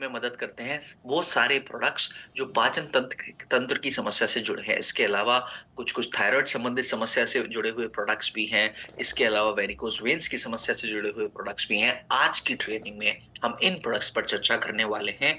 में मदद करते हैं वो सारे प्रोडक्ट्स जो पाचन तंत्र की समस्या से जुड़े हैं। इसके अलावा कुछ-कुछ थायरॉइड संबंधित समस्या से जुड़े हुए प्रोडक्ट्स भी हैं। इसके अलावा वेरिकोज़ वेन्स की समस्या से जुड़े हुए प्रोडक्ट्स भी हैं। आज की ट्रेनिंग में हम इन प्रोडक्ट्स पर चर्चा करने वाले हैं।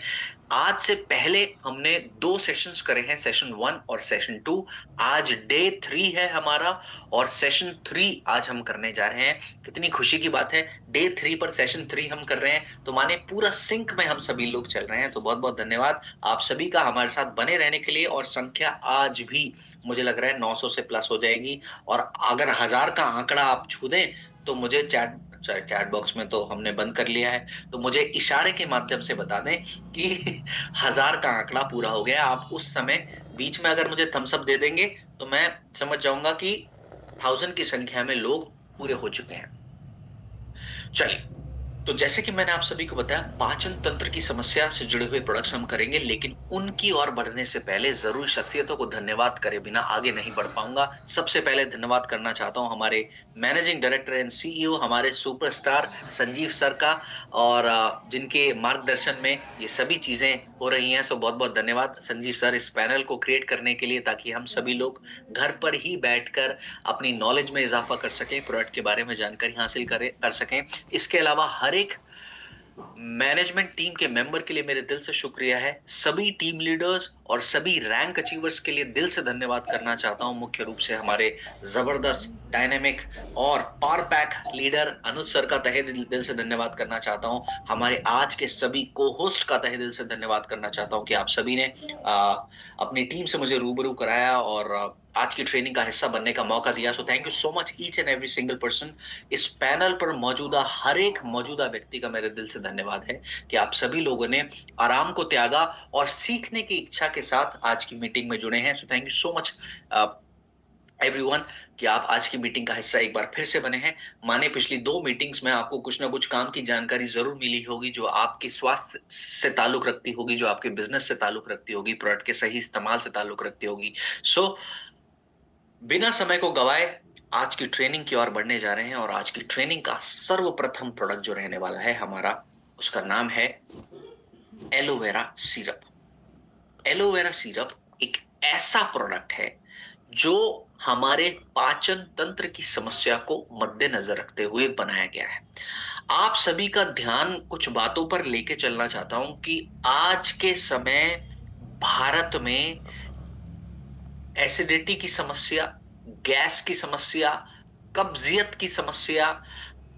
आज से पहले हमने 2 सेशंस करे हैं, सेशन 1 और सेशन 2। आज डे 3 है हमारा और सेशन 3 आज हम करने जा रहे हैं। कितनी खुशी की बात है, डे 3 पर सेशन 3 हम कर रहे हैं, तो माने पूरा सिंक में हम सभी लोग चल रहे हैं। तो बहुत-बहुत धन्यवाद आप सभी का हमारे साथ बने रहने के लिए। और संख्या आज भी मुझे लग रहा है 900 से प्लस हो जाएगी। और अगर 1000 का आंकड़ा आप छू दें, तो मुझे चैट बॉक्स में तो हमने बंद कर लिया है, तो मुझे इशारे के माध्यम से बता दें कि 1000 का आंकड़ा पूरा हो गया। आप उस समय बीच में अगर मुझे थम्स अप दे देंगे, तो मैं समझ जाऊँगा कि 1000 की संख्या में लोग पूरे हो चुके हैं। चलिए, तो जैसे कि मैंने आप सभी को बताया, पाचन तंत्र की समस्या से जुड़े हुए प्रोडक्ट्स हम करेंगे, लेकिन उनकी ओर बढ़ने से पहले ज़रूर शख्सियतों को धन्यवाद करे बिना आगे नहीं बढ़ पाऊँगा। सबसे पहले धन्यवाद करना चाहता हूँ हमारे मैनेजिंग डायरेक्टर एंड सीईओ हमारे सुपरस्टार संजीव सर का। और जिनके मार्गदर्शन में ये सभी चीज़ें हो रही हैं। सो बहुत-बहुत धन्यवाद संजीव सर इस पैनल को क्रिएट करने के लिए, ताकि हम सभी लोग घर पर ही बैठकर अपनी नॉलेज में इज़ाफ़ा कर सकें, प्रोडक्ट के बारे में जानकारी हासिल कर सकें। इसके अलावा हर एक मैनेजमेंट टीम के मेंबर के लिए मेरे दिल से शुक्रिया है। सभी टीम लीडर्स और सभी रैंक अचीवर्स के लिए दिल से धन्यवाद करना चाहता हूँ। मुख्य रूप से हमारे जबरदस्त, डायनामिक और पावर पैक लीडर अनुज सर का तहे दिल से धन्यवाद करना चाहता हूँ। हमारे आज के सभी को-होस्ट का तहे दिल से धन्यवाद करना चाहता हूँ कि आप सभी ने अपनी टीम से मुझे रूबरू कराया और आज की ट्रेनिंग का हिस्सा बनने का मौका दिया। So thank you so much each and every single person. इस पैनल पर मौजूदा हर एक मौजूदा व्यक्ति का मेरे दिल से धन्यवाद है कि आप सभी लोगों ने आराम को त्यागा और सीखने की इच्छा के साथ आज की मीटिंग में जुड़े हैं। So thank you so much everyone कि आप आज की मीटिंग का हिस्सा एक बार फिर से बने हैं। माने पिछली 2 मीटिंग्स में आपको कुछ ना कुछ काम की जानकारी ज़रूर मिली होगी, जो आपके स्वास्थ्य से ताल्लुक रखती होगी, जो आपके बिज़नेस से ताल्लुक रखती होगी, प्रोडक्ट के सही इस्तेमाल से ताल्लुक रखती होगी। सो बिना समय को गवाए आज की ट्रेनिंग की ओर बढ़ने जा रहे हैं। और आज की ट्रेनिंग का सर्वप्रथम प्रोडक्ट जो रहने वाला है हमारा, उसका नाम है एलोवेरा सिरप। एलोवेरा सिरप एक ऐसा प्रोडक्ट है जो हमारे पाचन तंत्र की समस्या को मद्देनजर रखते हुए बनाया गया है। आप सभी का ध्यान कुछ बातों पर लेके चलना चाहता हूं कि आज के समय भारत में एसिडिटी की समस्या, गैस की समस्या, कब्जियत की समस्या,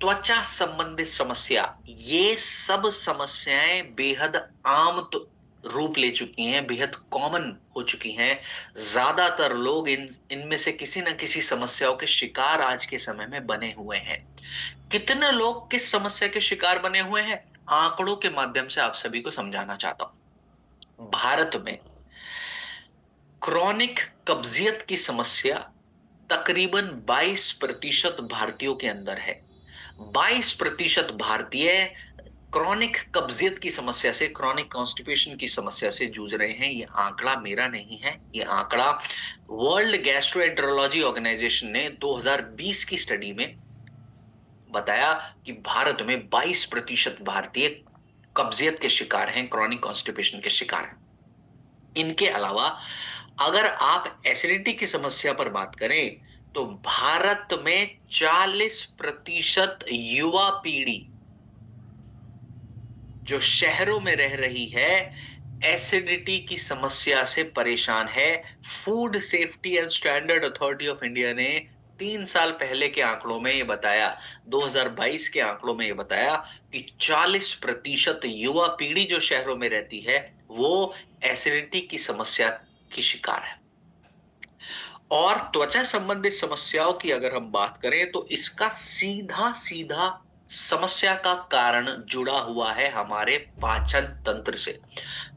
त्वचा संबंधित समस्या, ये सब समस्याएं बेहद आम रूप ले चुकी हैं, बेहद कॉमन हो चुकी हैं। ज्यादातर लोग इनमें से किसी न किसी समस्याओं के शिकार आज के समय में बने हुए हैं। कितने लोग किस समस्या के शिकार बने हुए हैं, आंकड़ों के माध्यम से आप सभी को समझाना चाहता हूं। भारत में क्रॉनिक कब्जियत की समस्या तकरीबन 22% भारतीयों के अंदर है। 22% भारतीय क्रॉनिक कब्जियत की समस्या से, क्रॉनिक कॉन्स्टिपेशन की समस्या से जूझ रहे हैं। ये आंकड़ा मेरा नहीं है, ये आंकड़ा वर्ल्ड गैस्ट्रोएंटेरोलॉजी ऑर्गेनाइजेशन ने 2020 की स्टडी में बताया कि भारत में 22% भारतीय कब्जियत के शिकार हैं, क्रॉनिक कॉन्स्टिपेशन के शिकार हैं। इनके अलावा अगर आप एसिडिटी की समस्या पर बात करें, तो भारत में 40% युवा पीढ़ी जो शहरों में रह रही है, एसिडिटी की समस्या से परेशान है। Food safety and standard authority of India ने 3 साल पहले के आंकड़ों में ये बताया, 2022 के आंकड़ों में ये बताया कि 40% युवा पीढ़ी जो शहरों में रहती है, वो एसिडिटी की समस्या की शिकार है। और त्वचा संबंधित समस्याओं की अगर हम बात करें, तो इसका सीधा सीधा समस्या का कारण जुड़ा हुआ है हमारे पाचन तंत्र से।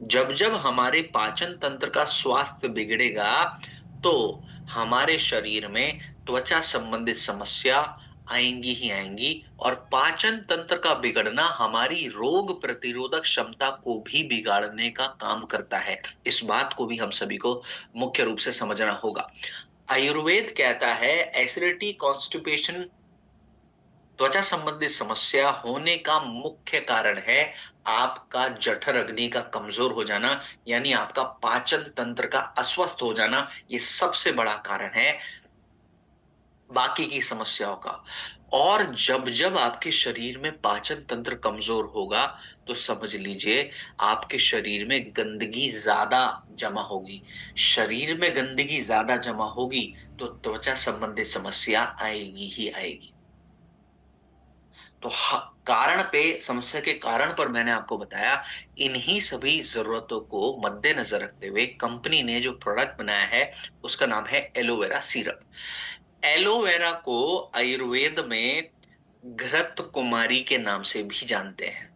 जब जब हमारे पाचन तंत्र का स्वास्थ्य बिगड़ेगा, तो हमारे शरीर में त्वचा संबंधित समस्या आएंगी ही आएंगी। और पाचन तंत्र का बिगड़ना हमारी रोग प्रतिरोधक क्षमता को भी बिगाड़ने का काम करता है। इस बात को भी हम सभी को मुख्य रूप से समझना होगा। आयुर्वेद कहता है एसिडिटी, कॉन्स्टिपेशन त्वचा संबंधित समस्या होने का मुख्य कारण है आपका जठर अग्नि का कमजोर हो जाना, यानी आपका पाचन तंत्र का अस्वस्थ हो जाना। ये सबसे बड़ा कारण है बाकी की समस्याओं का। और जब-जब आपके शरीर में पाचन तंत्र कमज़ोर होगा, तो समझ लीजिए आपके शरीर में गंदगी ज़्यादा जमा होगी। शरीर में गंदगी ज़्यादा जमा होगी, तो त्वचा संबंधित समस्या आएगी ही आएगी। तो कारण पे समस्या के कारण पर मैंने आपको बताया, इन्हीं सभी ज़रूरतों को मद्देनज़र रखते हुए कंपनी ने जो प्रोडक्ट बनाया है, उसका नाम है एलोवेरा सिरप। एलोवेरा को आयुर्वेद में घृत कुमारी के नाम से भी जानते हैं।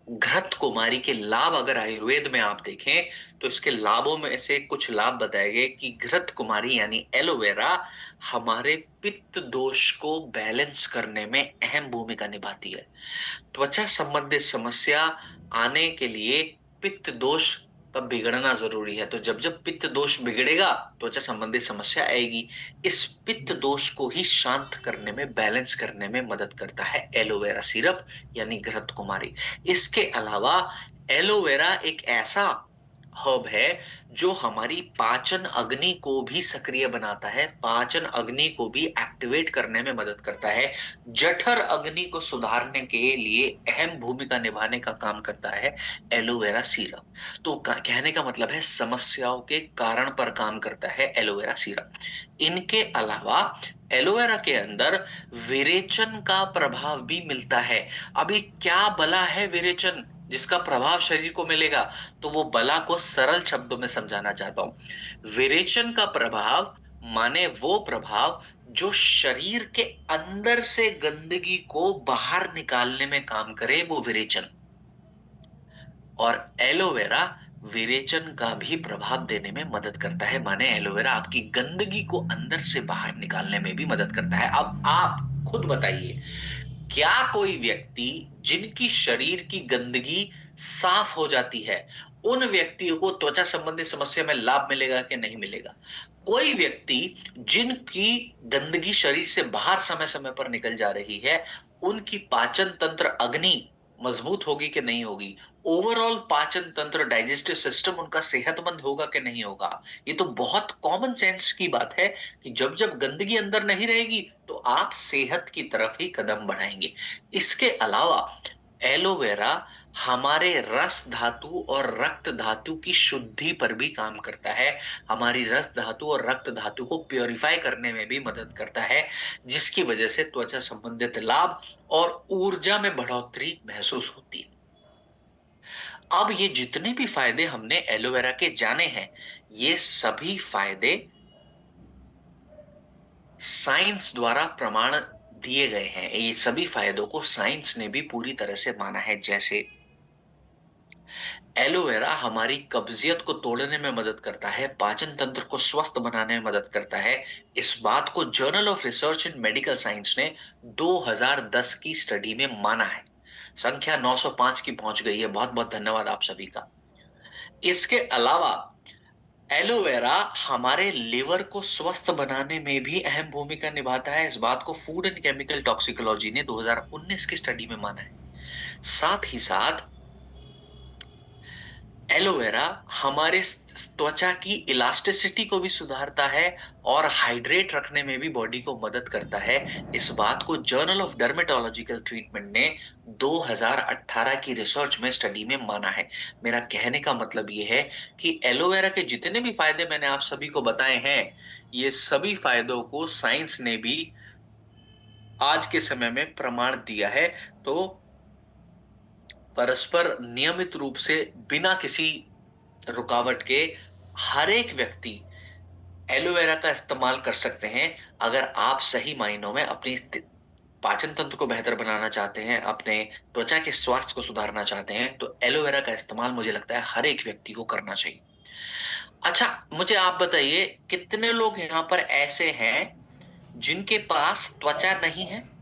घृत कुमारी के लाभ अगर आयुर्वेद में आप देखें, तो इसके लाभों में से कुछ लाभ बताए गए कि घृत कुमारी यानी एलोवेरा हमारे पित्त दोष को बैलेंस करने में अहम भूमिका निभाती है। त्वचा संबंधित समस्या आने के लिए पित्त दोष का बिगड़ना ज़रूरी है। तो जब-जब पित्त दोष बिगड़ेगा, त्वचा संबंधित समस्या आएगी। इस पित्त दोष को ही शांत करने में, बैलेंस करने में मदद करता है एलोवेरा सिरप यानी घृत कुमारी। इसके अलावा एलोवेरा एक ऐसा हर्ब है जो हमारी पाचन अग्नि को भी सक्रिय बनाता है, पाचन अग्नि को भी एक्टिवेट करने में मदद करता है। जठर अग्नि को सुधारने के लिए अहम भूमिका निभाने का काम करता है एलोवेरा सिरप। तो कहने का मतलब है समस्याओं के कारण पर काम करता है एलोवेरा सिरप। इनके अलावा एलोवेरा के अंदर विरेचन का प्रभाव भी मिलता है। अभी क्या बला है विरेचन जिसका प्रभाव शरीर को मिलेगा, तो वो बला को सरल शब्दों में समझाना चाहता हूं। विरेचन का प्रभाव माने वो प्रभाव जो शरीर के अंदर से गंदगी को बाहर निकालने में काम करे, वो विरेचन। और एलोवेरा विरेचन का भी प्रभाव देने में मदद करता है, माने एलोवेरा आपकी गंदगी को अंदर से बाहर निकालने में भी मदद करता है। अब आप खुद बताइए, क्या कोई व्यक्ति जिनकी शरीर की गंदगी साफ हो जाती है, उन व्यक्तियों को त्वचा संबंधी समस्या में लाभ मिलेगा कि नहीं मिलेगा? कोई व्यक्ति जिनकी गंदगी शरीर से बाहर समय-समय पर निकल जा रही है, उनकी पाचन तंत्र अग्नि मजबूत होगी कि नहीं होगी? ओवरऑल पाचन तंत्र, डाइजेस्टिव सिस्टम उनका सेहतमंद होगा कि नहीं होगा? ये तो बहुत कॉमन सेंस की बात है कि जब-जब गंदगी अंदर नहीं रहेगी, तो आप सेहत की तरफ ही कदम बढ़ाएँगे। इसके अलावा एलोवेरा हमारे रस धातु और रक्त धातु की शुद्धि पर भी काम करता है। हमारी रस धातु और रक्त धातु को प्यूरिफाई करने में भी मदद करता है, जिसकी वजह से त्वचा संबंधित लाभ और ऊर्जा में बढ़ोतरी महसूस होती है। अब ये जितने भी फायदे हमने एलोवेरा के जाने हैं, ये सभी फायदे साइंस द्वारा प्रमाण दिए गए हैं। ये सभी फायदों को साइंस ने भी पूरी तरह से माना है। जैसे एलोवेरा हमारी कब्जियत को तोड़ने में मदद करता है, पाचन तंत्र को स्वस्थ बनाने में मदद करता है। इस बात को journal of research in medical science ने 2010 की स्टडी में माना है। संख्या 905 की पहुंच गई है। बहुत-बहुत धन्यवाद आप सभी का। इसके अलावा एलोवेरा हमारे लिवर को स्वस्थ बनाने में भी अहम भूमिका निभाता है। इस बात को फूड एंड केमिकल टॉक्सिकोलॉजी ने 2019 की स्टडी में माना है। साथ ही साथ एलोवेरा हमारे त्वचा की इलास्टिसिटी को भी सुधारता है और हाइड्रेट रखने में भी बॉडी को मदद करता है। इस बात को जर्नल ऑफ डर्मेटोलॉजिकल ट्रीटमेंट ने 2018 की रिसर्च में स्टडी में माना है। मेरा कहने का मतलब ये है कि एलोवेरा के जितने भी फायदे मैंने आप सभी को बताए हैं, ये सभी फायदों को साइंस ने भी आज के समय में प्रमाण दिया है। तो परस्पर नियमित रूप से बिना किसी रुकावट के हर एक व्यक्ति एलोवेरा का इस्तेमाल कर सकते हैं। अगर आप सही मायनों में अपनी पाचन तंत्र को बेहतर बनाना चाहते हैं, अपने त्वचा के स्वास्थ्य को सुधारना चाहते हैं, तो एलोवेरा का इस्तेमाल मुझे लगता है हर एक व्यक्ति को करना चाहिए। अच्छा, मुझे आप बताइए कितने लोग यहाँ पर ऐसे हैं जिनके पास त्वचा नहीं है?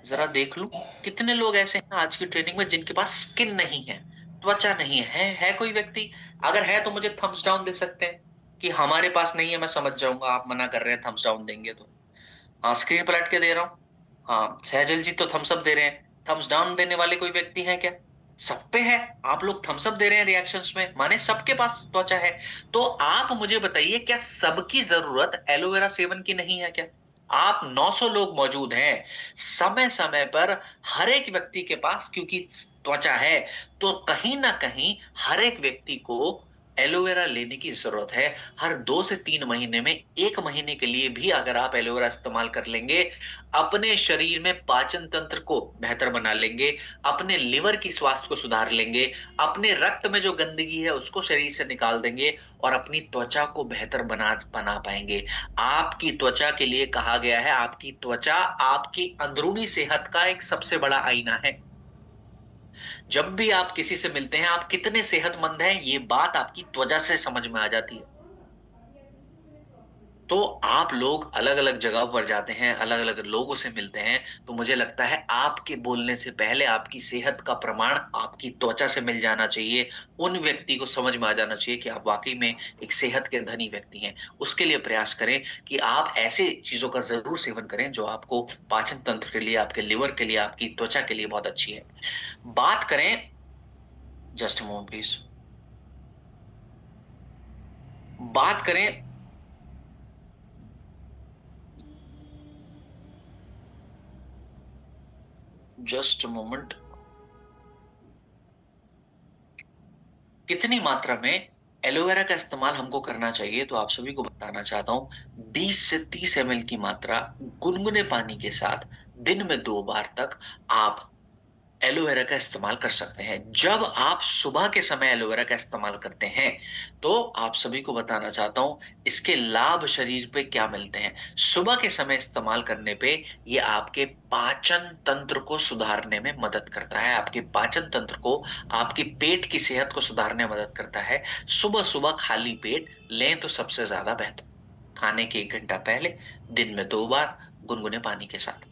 ज़रा देख लूँ, कितने लोग ऐसे हैं आज की ट्रेनिंग में जिनके पास स्किन नहीं है, त्वचा नहीं है? है कोई व्यक्ति? अगर है तो मुझे थम्स डाउन दे सकते हैं कि हमारे पास नहीं है, मैं समझ जाऊँगा आप मना कर रहे हैं, थम्स डाउन देंगे तो। हाँ, स्क्रीन पलट के दे रहा हूँ। हाँ, सहजल जी तो थम्स अप दे रहे हैं, थम्स डाउन देने वाले कोई व्यक्ति हैं क्या? सब पे है। आप लोग थम्स अप दे रहे हैं रिएक्शंस में, माने सबके पास त्वचा है। तो आप मुझे बताइए, क्या सबकी जरूरत एलोवेरा सेवन की नहीं है क्या? आप 900 लोग मौजूद हैं, समय समय पर हर एक व्यक्ति के पास क्योंकि त्वचा है, तो कहीं ना कहीं हर एक व्यक्ति को एलोवेरा लेने की जरूरत है। हर 2 से 3 महीने में 1 महीने के लिए भी अगर आप एलोवेरा इस्तेमाल कर लेंगे, अपने शरीर में पाचन तंत्र को बेहतर बना लेंगे, अपने लिवर की स्वास्थ्य को सुधार लेंगे, अपने रक्त में जो गंदगी है उसको शरीर से निकाल देंगे और अपनी त्वचा को बेहतर बना बना पाएंगे। आपकी त्वचा के लिए कहा गया है, आपकी त्वचा आपकी अंदरूनी सेहत का एक सबसे बड़ा आईना है। जब भी आप किसी से मिलते हैं, आप कितने सेहतमंद हैं, ये बात आपकी त्वचा से समझ में आ जाती है। तो आप लोग अलग-अलग जगह पर जाते हैं, अलग-अलग लोगों से मिलते हैं, तो मुझे लगता है आपके बोलने से पहले आपकी सेहत का प्रमाण आपकी त्वचा से मिल जाना चाहिए। उन व्यक्ति को समझ में आ जाना चाहिए कि आप वाक़ई में एक सेहत के धनी व्यक्ति हैं। उसके लिए प्रयास करें कि आप ऐसे चीज़ों का ज़रूर सेवन करें जो आपको पाचन तंत्र के लिए, आपके लिवर के लिए, आपकी त्वचा के लिए बहुत अच्छी है। बात करें जस्ट अ मोमेंट प्लीज़। बात करें जस्ट अ मोमेंट, कितनी मात्रा में एलोवेरा का इस्तेमाल हमको करना चाहिए, तो आप सभी को बताना चाहता हूँ 20 से 30 एमएल की मात्रा गुनगुने पानी के साथ दिन में 2 बार तक आप एलोवेरा का इस्तेमाल कर सकते हैं। जब आप सुबह के समय एलोवेरा का इस्तेमाल करते हैं, तो आप सभी को बताना चाहता हूँ इसके लाभ शरीर पे क्या मिलते हैं। सुबह के समय इस्तेमाल करने पे ये आपके पाचन तंत्र को सुधारने में मदद करता है, आपके पाचन तंत्र को, आपकी पेट की सेहत को सुधारने में मदद करता है। सुबह-सुबह खाली पेट लें तो सबसे ज़्यादा बेहतर। खाने के 1 घंटा पहले, दिन में 2 बार गुनगुने पानी के साथ।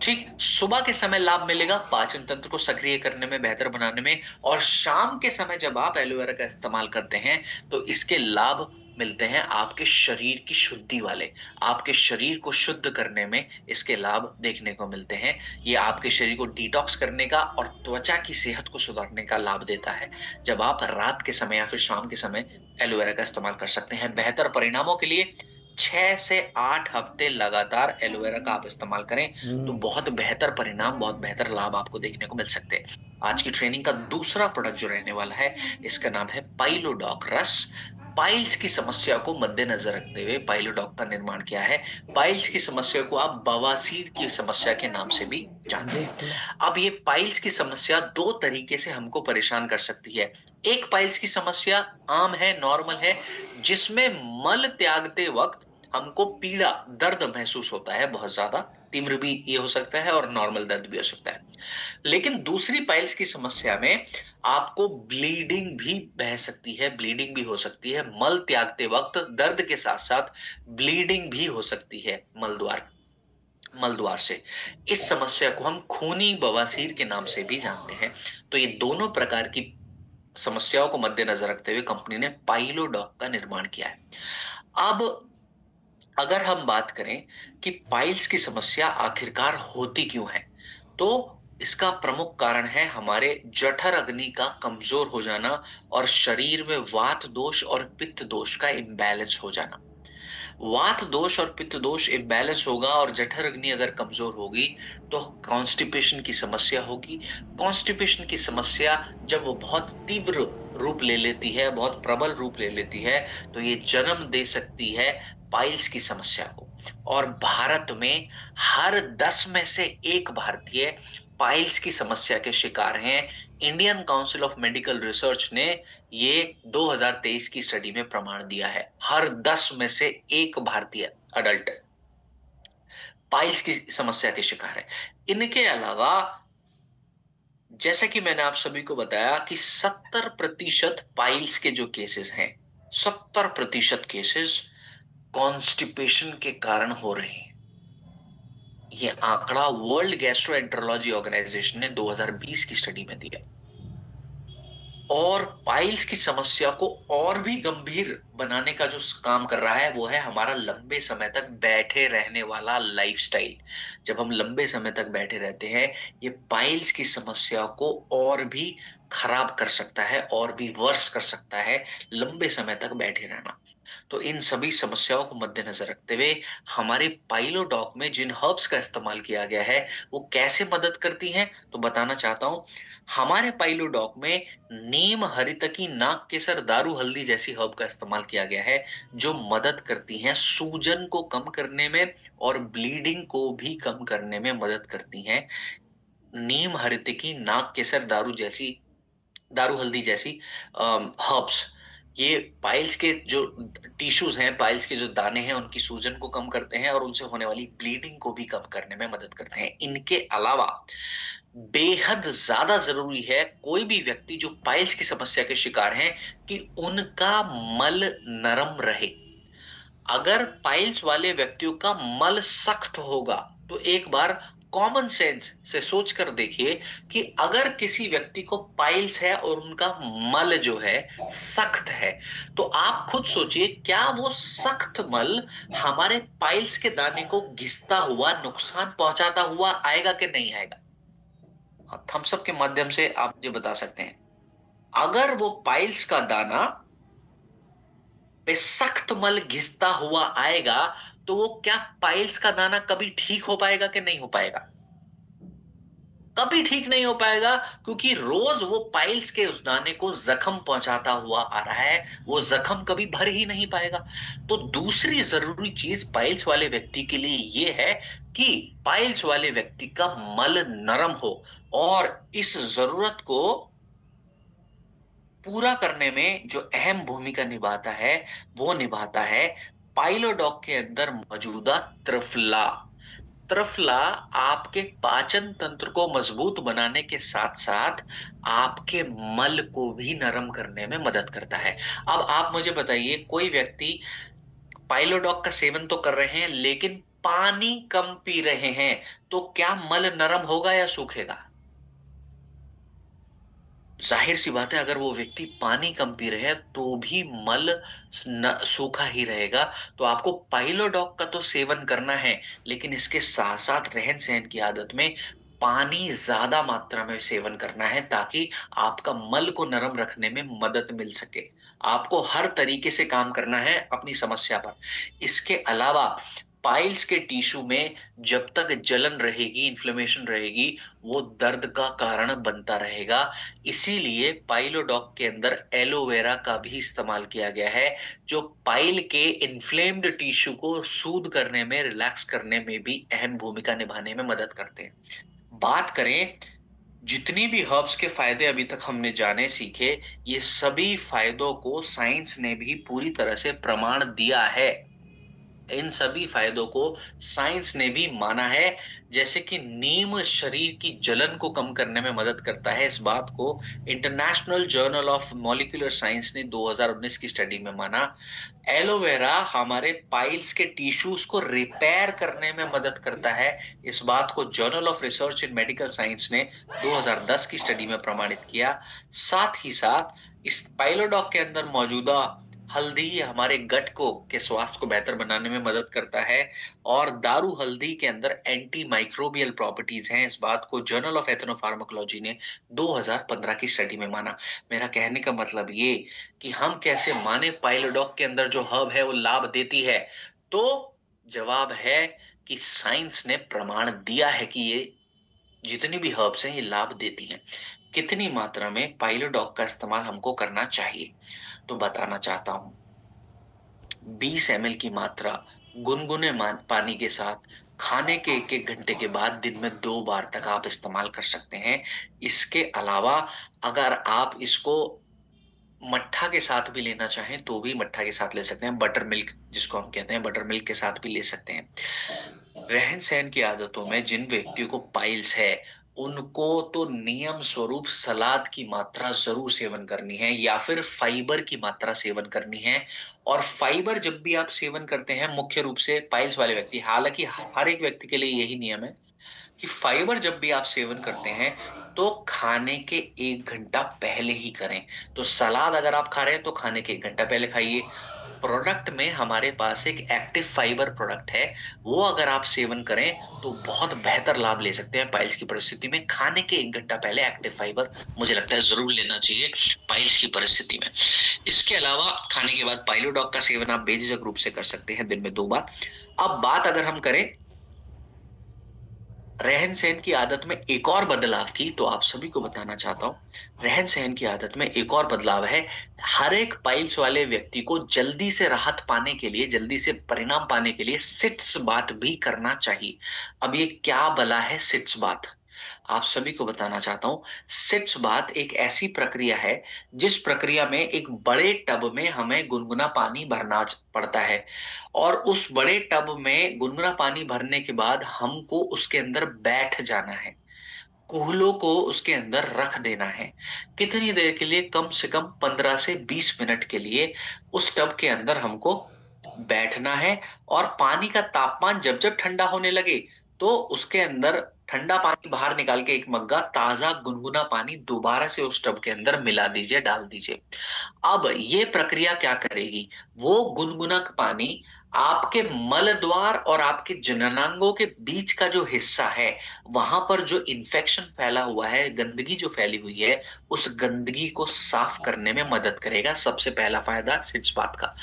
ठीक, सुबह के समय लाभ मिलेगा पाचन तंत्र को सक्रिय करने में, बेहतर बनाने में, और शाम के समय जब आप एलोवेरा का इस्तेमाल करते हैं, तो इसके लाभ मिलते हैं आपके शरीर की शुद्धि वाले। आपके शरीर को शुद्ध करने में इसके लाभ देखने को मिलते हैं। ये आपके शरीर को डिटॉक्स करने का और त्वचा की सेहत को सुधारने का लाभ देता है। जब आप रात के समय या फिर शाम के समय एलोवेरा का इस्तेमाल कर सकते हैं। बेहतर परिणामों के लिए 6 से 8 हफ्ते लगातार एलोवेरा का आप इस्तेमाल करें, तो हुँ। बहुत बेहतर परिणाम, बहुत बेहतर लाभ आपको देखने को मिल सकते हैं। आज की ट्रेनिंग का दूसरा प्रोडक्ट जो रहने वाला है, इसका नाम है पाइलोडॉक रस। पाइल्स की समस्या को मद्देनजर रखते हुए पाइलोडॉक का निर्माण किया है। पाइल्स की समस्या को आप बवासीर की समस्या के नाम से भी जानते हैं। बिल्कुल। अब ये पाइल्स की समस्या 2 तरीके से हमको परेशान कर सकती है। एक पाइल्स की समस्या आम है, नॉर्मल है, जिसमें मल त्यागते वक़्त हमको पीड़ा, दर्द महसूस होता है बहुत ज़्यादा, तीव्र भी ये हो सकता है और नॉर्मल दर्द भी हो सकता है। लेकिन दूसरी पाइल्स की समस्या में आपको ब्लीडिंग भी बह सकती है, ब्लीडिंग भी हो सकती है। मल त्यागते वक़्त दर्द के साथ-साथ ब्लीडिंग भी हो सकती है मल द्वार से। इस समस्या को हम खूनी बवासीर के नाम से भी जानते हैं। तो ये दोनों प्रकार की समस्याओं को मद्देनजर रखते हुए कंपनी ने पाइलोडॉक का निर्माण किया है। अब अगर हम बात करें कि पाइल्स की समस्या आखिरकार होती क्यों है, तो इसका प्रमुख कारण है हमारे जठर अग्नि का कमजोर हो जाना और शरीर में वात दोष और पित्त दोष का इम्बैलेंस हो जाना। वात दोष और पित्त दोष इम्बैलेंस होगा और जठर अग्नि अगर कमजोर होगी, तो कॉन्स्टिपेशन की समस्या होगी। कॉन्स्टिपेशन की समस्या जब वो बहुत तीव्र रूप ले लेती है, बहुत प्रबल रूप ले लेती है, तो ये जन्म दे सकती है पाइल्स की समस्या को। और भारत में हर 10 में से 1 भारतीय पाइल्स की समस्या के शिकार हैं। Indian council of medical research ने ये 2023 की स्टडी में प्रमाण दिया है। हर 10 में से 1 भारतीय अडल्ट पाइल्स की समस्या के शिकार है। इनके अलावा, जैसा कि मैंने आप सभी को बताया कि 70% पाइल्स के जो केसेस हैं, 70% केसेस कॉन्स्टिपेशन के कारण हो रहे हैं। ये आंकड़ा वर्ल्ड गैस्ट्रोएंटरोलॉजी ऑर्गेनाइजेशन ने 2020 की स्टडी में दिया। और पाइल्स की समस्या को और भी गंभीर बनाने का जो काम कर रहा है वो है हमारा लंबे समय तक बैठे रहने वाला लाइफस्टाइल। जब हम लंबे समय तक बैठे रहते हैं, ये पाइल्स की समस्या को और भी खराब कर सकता है और भी वर्स कर सकता है, लंबे समय तक बैठे रहना। तो इन सभी समस्याओं को मद्देनजर रखते हुए हमारे पाइलोडॉक में जिन हर्ब्स का इस्तेमाल किया गया है, वो कैसे मदद करती हैं, तो बताना चाहता हूँ। हमारे पाइलोडॉक में नीम, हरितकी, नाग केसर, दारू हल्दी जैसी हर्ब का इस्तेमाल किया गया है, जो मदद करती हैं सूजन को कम करने में और ब्लीडिंग को भी कम करने में मदद करती हैं। नीम, हरितकी, नाग केसर, दारू हल्दी जैसी हर्ब्स, ये पाइल्स के जो टिश्यूज हैं, पाइल्स के जो दाने हैं, उनकी सूजन को कम करते हैं और उनसे होने वाली ब्लीडिंग को भी कम करने में मदद करते हैं। इनके अलावा बेहद ज्यादा जरूरी है कोई भी व्यक्ति जो पाइल्स की समस्या के शिकार हैं कि उनका मल नरम रहे। अगर पाइल्स वाले व्यक्तियों का मल सख्त होगा तो एक बार कॉमन सेंस से सोच कर देखिए कि अगर किसी व्यक्ति को पाइल्स है और उनका मल जो है सख्त है, तो आप खुद सोचिए क्या वो सख्त मल हमारे पाइल्स के दाने को घिसता हुआ, नुकसान पहुंचाता हुआ आएगा कि नहीं आएगा? थम्स अप के माध्यम से आप मुझे बता सकते हैं। अगर वो पाइल्स का दाना पे सख्त मल घिसता हुआ आएगा, तो वो क्या पाइल्स का दाना कभी ठीक हो पाएगा कि नहीं हो पाएगा? कभी ठीक नहीं हो पाएगा, क्योंकि रोज वो पाइल्स के उस दाने को जख्म पहुंचाता हुआ आ रहा है, वो जख्म कभी भर ही नहीं पाएगा। तो दूसरी जरूरी चीज पाइल्स वाले व्यक्ति के लिए ये है कि पाइल्स वाले व्यक्ति का मल नरम हो, और इस जरूरत को पूरा करने में जो अहम भूमिका निभाता है, वो निभाता है पाइलोडॉक के अंदर मौजूदा त्रिफला। त्रिफला आपके पाचन तंत्र को मजबूत बनाने के साथ-साथ आपके मल को भी नरम करने में मदद करता है। अब आप मुझे बताइए, कोई व्यक्ति पाइलोडॉक का सेवन तो कर रहे हैं लेकिन पानी कम पी रहे हैं, तो क्या मल नरम होगा या सूखेगा? जाहिर सी बात है, अगर वो व्यक्ति पानी कम पी रहे हैं तो भी मल सूखा ही रहेगा। तो आपको पाइलोडॉक का तो सेवन करना है, लेकिन इसके साथ साथ रहन सहन की आदत में पानी ज्यादा मात्रा में सेवन करना है, ताकि आपका मल को नरम रखने में मदद मिल सके। आपको हर तरीके से काम करना है अपनी समस्या पर। इसके अलावा पाइल्स के टिश्यू में जब तक जलन रहेगी, इन्फ्लेमेशन रहेगी, वो दर्द का कारण बनता रहेगा। इसीलिए पाइलोडॉक के अंदर एलोवेरा का भी इस्तेमाल किया गया है, जो पाइल के इन्फ्लेम्ड टिश्यू को सूद करने में, रिलैक्स करने में भी अहम भूमिका निभाने में मदद करते हैं। बात करें, जितनी भी हर्ब्स के फायदे अभी तक हमने जाने सीखे, ये सभी फायदों को साइंस ने भी पूरी तरह से प्रमाण दिया है। इन सभी फायदों को साइंस ने भी माना है। जैसे कि नीम शरीर की जलन को कम करने में मदद करता है, इस बात को international journal of molecular science ने 2019 की स्टडी में माना। एलोवेरा हमारे पाइल्स के टिश्यूज को रिपेयर करने में मदद करता है, इस बात को journal of research in medical science ने 2010 की स्टडी में प्रमाणित किया। साथ ही साथ इस पाइलोडॉक के अंदर मौजूदा हल्दी हमारे गट को के स्वास्थ्य को बेहतर बनाने में मदद करता है, और दारू हल्दी के अंदर एंटी माइक्रोबियल प्रॉपर्टीज हैं, इस बात को जर्नल ऑफ एथनोफार्माकोलॉजी ने 2015 की स्टडी में माना। मेरा कहने का मतलब ये कि हम कैसे माने पाइलोडॉक के अंदर जो हर्ब है वो लाभ देती है, तो जवाब है कि साइंस ने प्रमाण दिया है कि ये जितनी भी हर्ब्स हैं ये लाभ देती हैं। कितनी मात्रा में पाइलोडॉक का इस्तेमाल हमको करना चाहिए, तो बताना चाहता हूं। 20 ml की मात्रा गुनगुने पानी के साथ खाने के 1-1 घंटे के बाद दिन में 2 बार तक आप इस्तेमाल कर सकते हैं। इसके अलावा अगर आप इसको मट्ठा के साथ भी लेना चाहें तो भी मट्ठा के साथ ले सकते हैं। बटर मिल्क जिसको हम कहते हैं, बटर मिल्क के साथ भी ले सकते हैं। रहन-सहन की आदतों में जिन व्यक्तियों को पाइल्स है, उनको तो नियम स्वरूप सलाद की मात्रा ज़रूर सेवन करनी है या फिर फाइबर की मात्रा सेवन करनी है। और फाइबर जब भी आप सेवन करते हैं, मुख्य रूप से पाइल्स वाले व्यक्ति, हालाँकि हर एक व्यक्ति के लिए यही नियम है, कि फाइबर जब भी आप सेवन करते हैं, तो खाने के 1 घंटा पहले ही करें। तो सलाद अगर आप खा रहे हैं, तो खाने के 1 घंटा पहले खाइए। प्रोडक्ट में हमारे पास एक एक्टिव फाइबर प्रोडक्ट है, वो अगर आप सेवन करें, तो बहुत बेहतर लाभ ले सकते हैं पाइल्स की परिस्थिति में। खाने के 1 घंटा पहले एक्टिव फाइबर मुझे लगता है ज़रूर लेना चाहिए पाइल्स की परिस्थिति में। इसके अलावा खाने के बाद पाइलोडॉग का सेवन आप बेझिझक रूप से कर सकते हैं दिन में 2 बार। अब बात अगर हम करें रहन-सहन की आदत में एक और बदलाव की, तो आप सभी को बताना चाहता हूँ, रहन-सहन की आदत में एक और बदलाव है। हर एक पाइल्स वाले व्यक्ति को जल्दी से राहत पाने के लिए, जल्दी से परिणाम पाने के लिए सिट्स बाथ भी करना चाहिए। अब ये क्या भला है सिट्स बाथ? आप सभी को बताना चाहता हूँ, सिट्स बाथ एक ऐसी प्रक्रिया है, जिस प्रक्रिया में एक बड़े टब में हमें गुनगुना पानी भरना पड़ता है। और उस बड़े टब में गुनगुना पानी भरने के बाद हमको उसके अंदर बैठ जाना है। कूल्हों को उसके अंदर रख देना है। कितनी देर के लिए? कम से कम 15 से 20 मिनट के लिए उस टब के अंदर हमको बैठना है। और पानी का तापमान जब-जब ठंडा होने लगे, तो उसके अंदर ठंडा पानी बाहर निकाल के एक मग्गा ताज़ा गुनगुना पानी दोबारा से उस टब के अंदर मिला दीजिए, डाल दीजिए। अब ये प्रक्रिया क्या करेगी? वो गुनगुना पानी आपके मल द्वार और आपके जननांगों के बीच का जो हिस्सा है, वहाँ पर जो इन्फेक्शन फैला हुआ है, गंदगी जो फैली हुई है, उस गंदगी को साफ करने में मदद करेगा। सबसे पहला फायदा सिट्स बाथ का।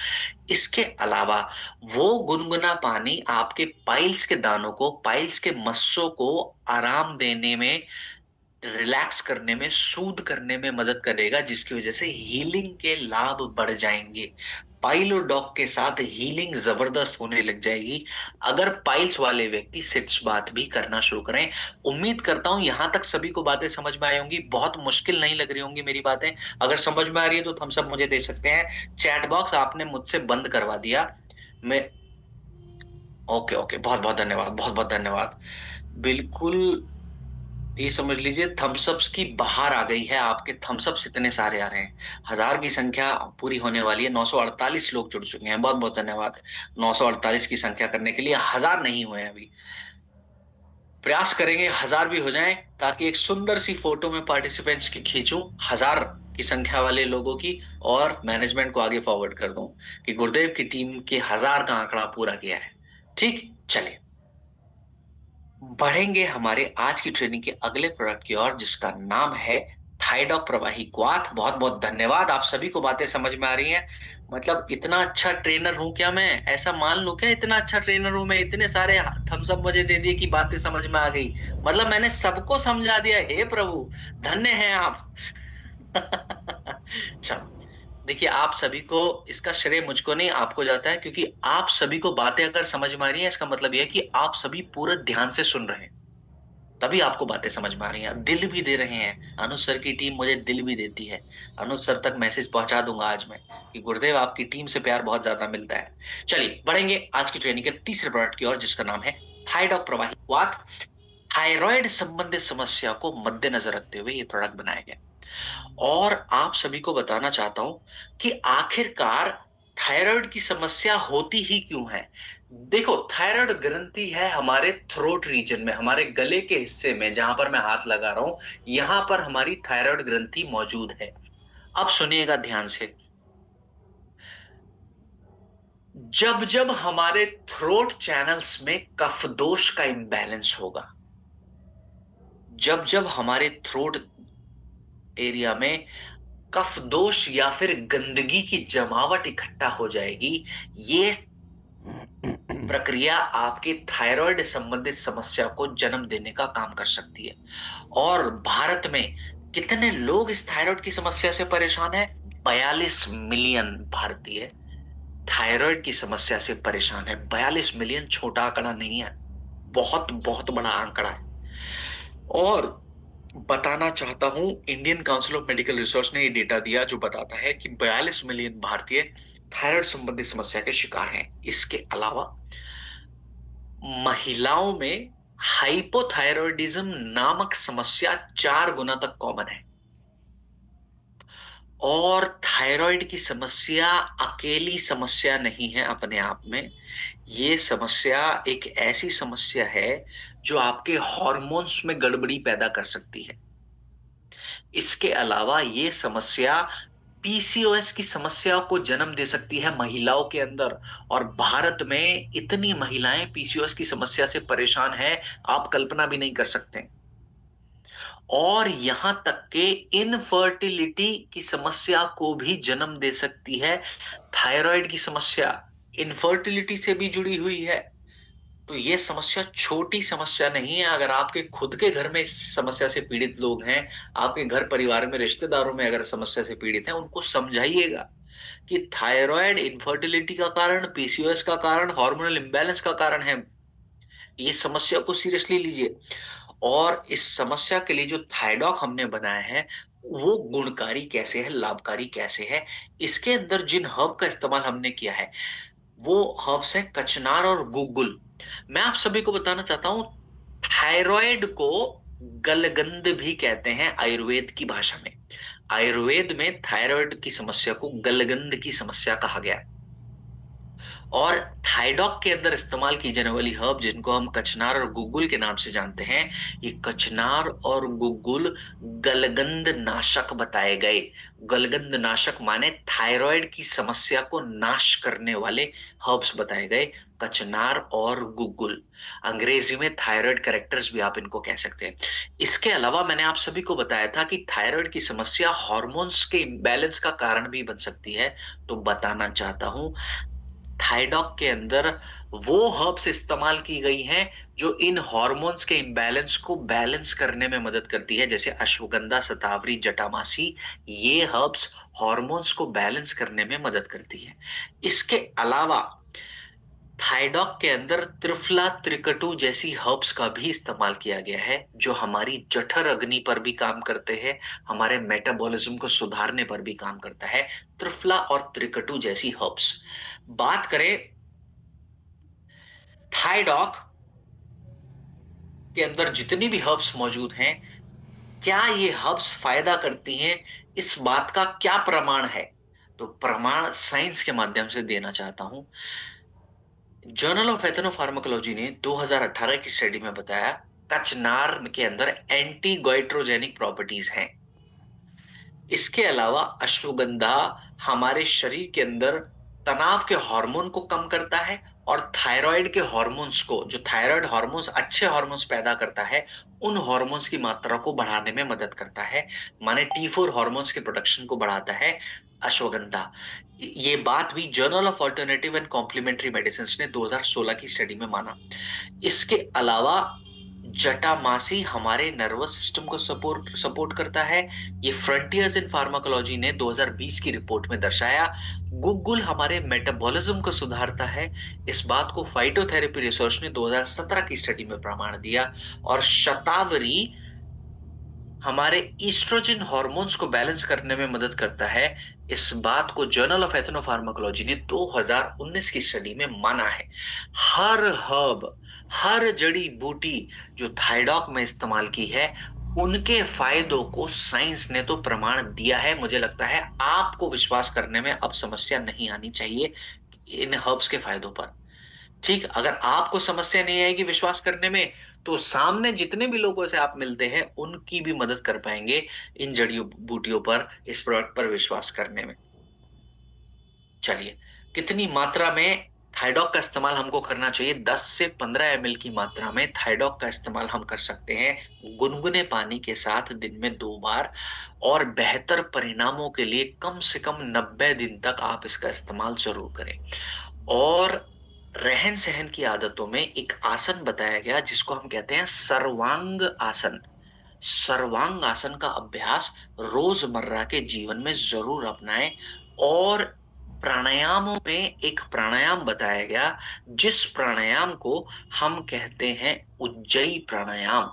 इसके अलावा वो गुनगुना पानी आपके पाइल्स के दानों को, पाइल्स के मस्सों को आराम देने में, रिलैक्स करने में, सूद करने में मदद करेगा, जिसकी वजह से हीलिंग के लाभ बढ़ जाएँगे। पाइलोडॉग के साथ हीलिंग ज़बरदस्त होने लग जाएगी, अगर पाइल्स वाले व्यक्ति सिट्स बाथ भी करना शुरू करें। उम्मीद करता हूँ यहाँ तक सभी को बातें समझ में आई होंगी, बहुत मुश्किल नहीं लग रही होंगी मेरी बातें। अगर समझ में आ रही है तो थम्स अप मुझे दे सकते हैं। चैट बॉक्स आपने मुझसे बंद करवा दिया। मैं ओके, ओके, बहुत-बहुत धन्यवाद, बहुत-बहुत धन्यवाद। बिल्कुल, ये समझ लीजिए थम्स अप्स की बहार आ गई है, आपके थम्स अप्स इतने सारे आ रहे हैं। 1000 की संख्या पूरी होने वाली है, 948 लोग जुड़ चुके हैं, बहुत-बहुत धन्यवाद। 948 की संख्या करने के लिए 1000 नहीं हुए हैं अभी। प्रयास करेंगे 1000 भी हो जाएँ, ताकि एक सुंदर सी फ़ोटो मैं पार्टिसिपेंट्स की खींचूँ, 1000 की संख्या वाले लोगों की, और मैनेजमेंट को आगे फॉरवर्ड कर दूँ कि गुरुदेव की टीम के 1000 का आंकड़ा पूरा किया है। ठीक? चलिए। बढ़ेंगे हमारे आज की ट्रेनिंग के अगले प्रोडक्ट की ओर, जिसका नाम है थाइडॉक प्रवाही क्वाथ। बहुत-बहुत धन्यवाद, आप सभी को बातें समझ में आ रही हैं। मतलब इतना अच्छा ट्रेनर हूँ क्या मैं? ऐसा मान लूँ क्या इतना अच्छा ट्रेनर हूँ मैं? इतने सारे थम्स अप मुझे दे दिए कि बातें समझ में आ गई। मतलब मैंने सबको समझा दिया। हे प्रभु! धन्य हैं आप। चलो, देखिए आप सभी को इसका श्रेय मुझको नहीं आपको जाता है, क्योंकि आप सभी को बातें अगर समझ में आ रही हैं, इसका मतलब ये है कि आप सभी पूरे ध्यान से सुन रहे हैं। तभी आपको बातें समझ में आ रही हैं, दिल भी दे रहे हैं। अनुज सर की टीम मुझे दिल भी देती है। अनुज सर तक मैसेज पहुँचा दूँगा आज मैं कि गुरुदेव आपकी टीम से प्यार बहुत ज़्यादा मिलता है। चलिए बढ़ेंगे आज की ट्रेनिंग के तीसरे प्रोडक्ट की ओर, जिसका नाम है थाइडॉक प्रवाही वात। थायराइड संबंधित समस्या को मद्देनजर रखते हुए ये प्रोडक्ट बनाया गया। और आप सभी को बताना चाहता हूँ कि आखिरकार थायराइड की समस्या होती ही क्यों है? देखो, थायराइड ग्रंथि है हमारे थ्रोट रीजन में, हमारे गले के हिस्से में, जहाँ पर मैं हाथ लगा रहा हूँ, यहाँ पर हमारी थायराइड ग्रंथि मौजूद है। अब सुनिएगा ध्यान से। जब-जब हमारे थ्रोट चैनल्स में कफ दोष का इम्बैलेंस होगा, जब-जब हमारे थ्रोट एरिया में कफ दोष या फिर गंदगी की जमावट इकट्ठा हो जाएगी, ये प्रक्रिया आपके थायराइड संबंधित समस्या को जन्म देने का काम कर सकती है। और भारत में कितने लोग इस थायराइड की समस्या से परेशान हैं? 42 मिलियन भारतीय थायराइड की समस्या से परेशान है। 42 मिलियन छोटा आंकड़ा नहीं है, बहुत बहुत बड़ा आंकड़ा है। और बताना चाहता हूं, Indian council of medical research ने ये डेटा दिया जो बताता है कि 42 मिलियन भारतीय थायराइड संबंधित समस्या के शिकार हैं। इसके अलावा महिलाओं में हाइपोथायरॉयडिज्म नामक समस्या 4 गुना तक कॉमन है। और थायराइड की समस्या अकेली समस्या नहीं है अपने आप में। ये समस्या एक ऐसी समस्या है जो आपके हॉर्मोन्स में गड़बड़ी पैदा कर सकती है। इसके अलावा ये समस्या पीसीओएस की समस्या को जन्म दे सकती है महिलाओं के अंदर, और भारत में इतनी महिलाएं पीसीओएस की समस्या से परेशान हैं, आप कल्पना भी नहीं कर सकते। और यहां तक कि इनफर्टिलिटी की समस्या को भी जन्म दे सकती है थायराइड की समस्या। इनफर्टिलिटी से भी जुड़ी हुई है। तो ये समस्या छोटी समस्या नहीं है। अगर आपके खुद के घर में इस समस्या से पीड़ित लोग हैं, आपके घर परिवार में रिश्तेदारों में अगर समस्या से पीड़ित हैं, उनको समझाइएगा कि थायराइड इनफर्टिलिटी का कारण, पीसीओएस का कारण, हार्मोनल इम्बैलेंस का कारण है। ये समस्या को सीरियसली लीजिए। और इस समस्या के लिए जो थायडॉक हमने बनाया है, वो गुणकारी कैसे है, लाभकारी कैसे है, इसके अंदर जिन हर्ब का इस्तेमाल हमने किया है, वो हर्ब्स है कचनार और गुग्गुल। मैं आप सभी को बताना चाहता हूँ, थायराइड को गलगंध भी कहते हैं आयुर्वेद की भाषा में। आयुर्वेद में थायराइड की समस्या को गलगंध की समस्या कहा गया है। और थाइडॉक के अंदर इस्तेमाल की जाने वाली हर्ब जिनको हम कचनार और गुग्गुल के नाम से जानते हैं, ये कचनार और गुग्गुल गलगंध नाशक बताए गए। गलगंध नाशक माने थायराइड की समस्या को नाश करने वाले हर्ब्स बताए गए, कचनार और गुग्गुल। अंग्रेजी में थायराइड करेक्टर्स भी आप इनको कह सकते हैं। इसके अलावा मैंने आप सभी को बताया था कि थायराइड की समस्या हार्मोन्स के इम्बैलेंस का कारण भी बन सकती है। तो बताना चाहता हूं, थाइडॉक के अंदर वो हर्ब्स इस्तेमाल की गई हैं जो इन हॉर्मोन्स के इम्बैलेंस को बैलेंस करने में मदद करती है, जैसे अश्वगंधा, शतावरी, जटामासी। ये हर्ब्स हॉर्मोन्स को बैलेंस करने में मदद करती है। इसके अलावा थाइडॉक के अंदर त्रिफला, त्रिकटु जैसी हर्ब्स का भी इस्तेमाल किया गया है, जो हमारी जठर अग्नि पर भी काम करते हैं, हमारे मेटाबॉलिज्म को सुधारने पर भी काम करता है। त्रिफला और त्रिकटु जैसी हर्ब्स। बात करें थाइडॉक के अंदर जितनी भी हर्ब्स मौजूद हैं, क्या ये हर्ब्स फायदा करती हैं, इस बात का क्या प्रमाण है? तो प्रमाण साइंस के माध्यम से देना चाहता हूं। जर्नल ऑफ एथनोफार्माकोलॉजी ने 2018 की स्टडी में बताया, कचनार के अंदर एंटी गोइट्रोजेनिक प्रॉपर्टीज हैं। इसके अलावा अश्वगंधा हमारे शरीर के अंदर तनाव के हार्मोन को कम करता है, और थायराइड के हार्मोन्स को, जो थायराइड हार्मोन्स अच्छे हार्मोन्स पैदा करता है, उन हार्मोन्स की मात्रा को बढ़ाने में मदद करता है। माने T4 हार्मोन्स के प्रोडक्शन को बढ़ाता है अश्वगंधा। ये बात भी journal of alternative and complementary medicine ने 2016 की स्टडी में माना। इसके अलावा जटामासी हमारे नर्वस सिस्टम को सपोर्ट सपोर्ट करता है। ये फ्रंटियर्स इन फार्माकोलॉजी ने 2020 की रिपोर्ट में दर्शाया। गुग्गुल हमारे मेटाबॉलिज्म को सुधारता है। इस बात को फाइटोथेरेपी रिसर्च ने 2017 की स्टडी में प्रमाण दिया। और शतावरी हमारे ईस्ट्रोजन हार्मोन्स को बैलेंस करने में मदद करता है। इस बात को जर्नल ऑफ एथनोफार्माकोलॉजी ने 2019 की स्टडी में माना है। हर हर्ब, हर जड़ी बूटी जो थाइडॉक में इस्तेमाल की है, उनके फायदों को साइंस ने तो प्रमाण दिया है। मुझे लगता है आपको विश्वास करने में अब समस्या नहीं आनी चाहिए इन हर्ब्स के फायदों पर। ठीक, अगर आपको समस्या नहीं आएगी विश्वास करने में, तो सामने जितने भी लोगों से आप मिलते हैं, उनकी भी मदद कर पाएंगे इन जड़ी बूटियों पर, इस प्रोडक्ट पर विश्वास करने में। चलिए, कितनी मात्रा में थाइडॉक का इस्तेमाल हमको करना चाहिए? 10 से 15 एमएल की मात्रा में थाइडॉक का इस्तेमाल हम कर सकते हैं गुनगुने पानी के साथ दिन में 2 बार। और बेहतर परिणामों के लिए कम से कम 90 दिन तक आप इसका इस्तेमाल जरूर करें। और रहन सहन की आदतों में एक आसन बताया गया जिसको हम कहते हैं सर्वांग आसन। सर्वांग आसन का अभ्यास रोजमर्रा के जीवन में जरूर अपनाएं। और प्राणायामों में एक प्राणायाम बताया गया जिस प्राणायाम को हम कहते हैं उज्जयी प्राणायाम।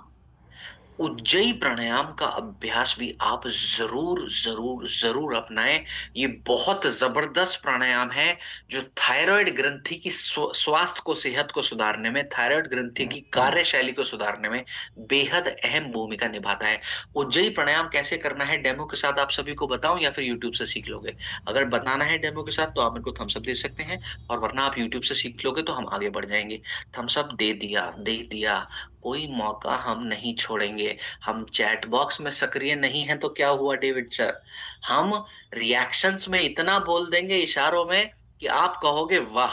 उज्जयी प्राणायाम का अभ्यास भी आप ज़रूर, ज़रूर, ज़रूर अपनाएँ। ये बहुत ज़बरदस्त प्राणायाम है, जो थायरॉइड ग्रंथि की स्वास्थ्य को, सेहत को सुधारने में, थायरॉइड ग्रंथि की कार्यशैली को सुधारने में बेहद अहम भूमिका निभाता है। उज्जयी प्राणायाम कैसे करना है, डेमो के साथ आप सभी को बताऊँ या फिर यूट्यूब से सीख लोगे? अगर बताना है डेमो के साथ तो आप मेरे को थम्स अप दे सकते हैं, और वरना आप यूट्यूब से सीख लोगे तो हम आगे बढ़ जाएँगे। थम्स अप दे दिया, दे दिया, कोई मौका हम नहीं छोड़ेंगे। हम चैट बॉक्स में सक्रिय नहीं हैं तो क्या हुआ डेविड सर? हम रिएक्शंस में इतना बोल देंगे इशारों में कि आप कहोगे वाह!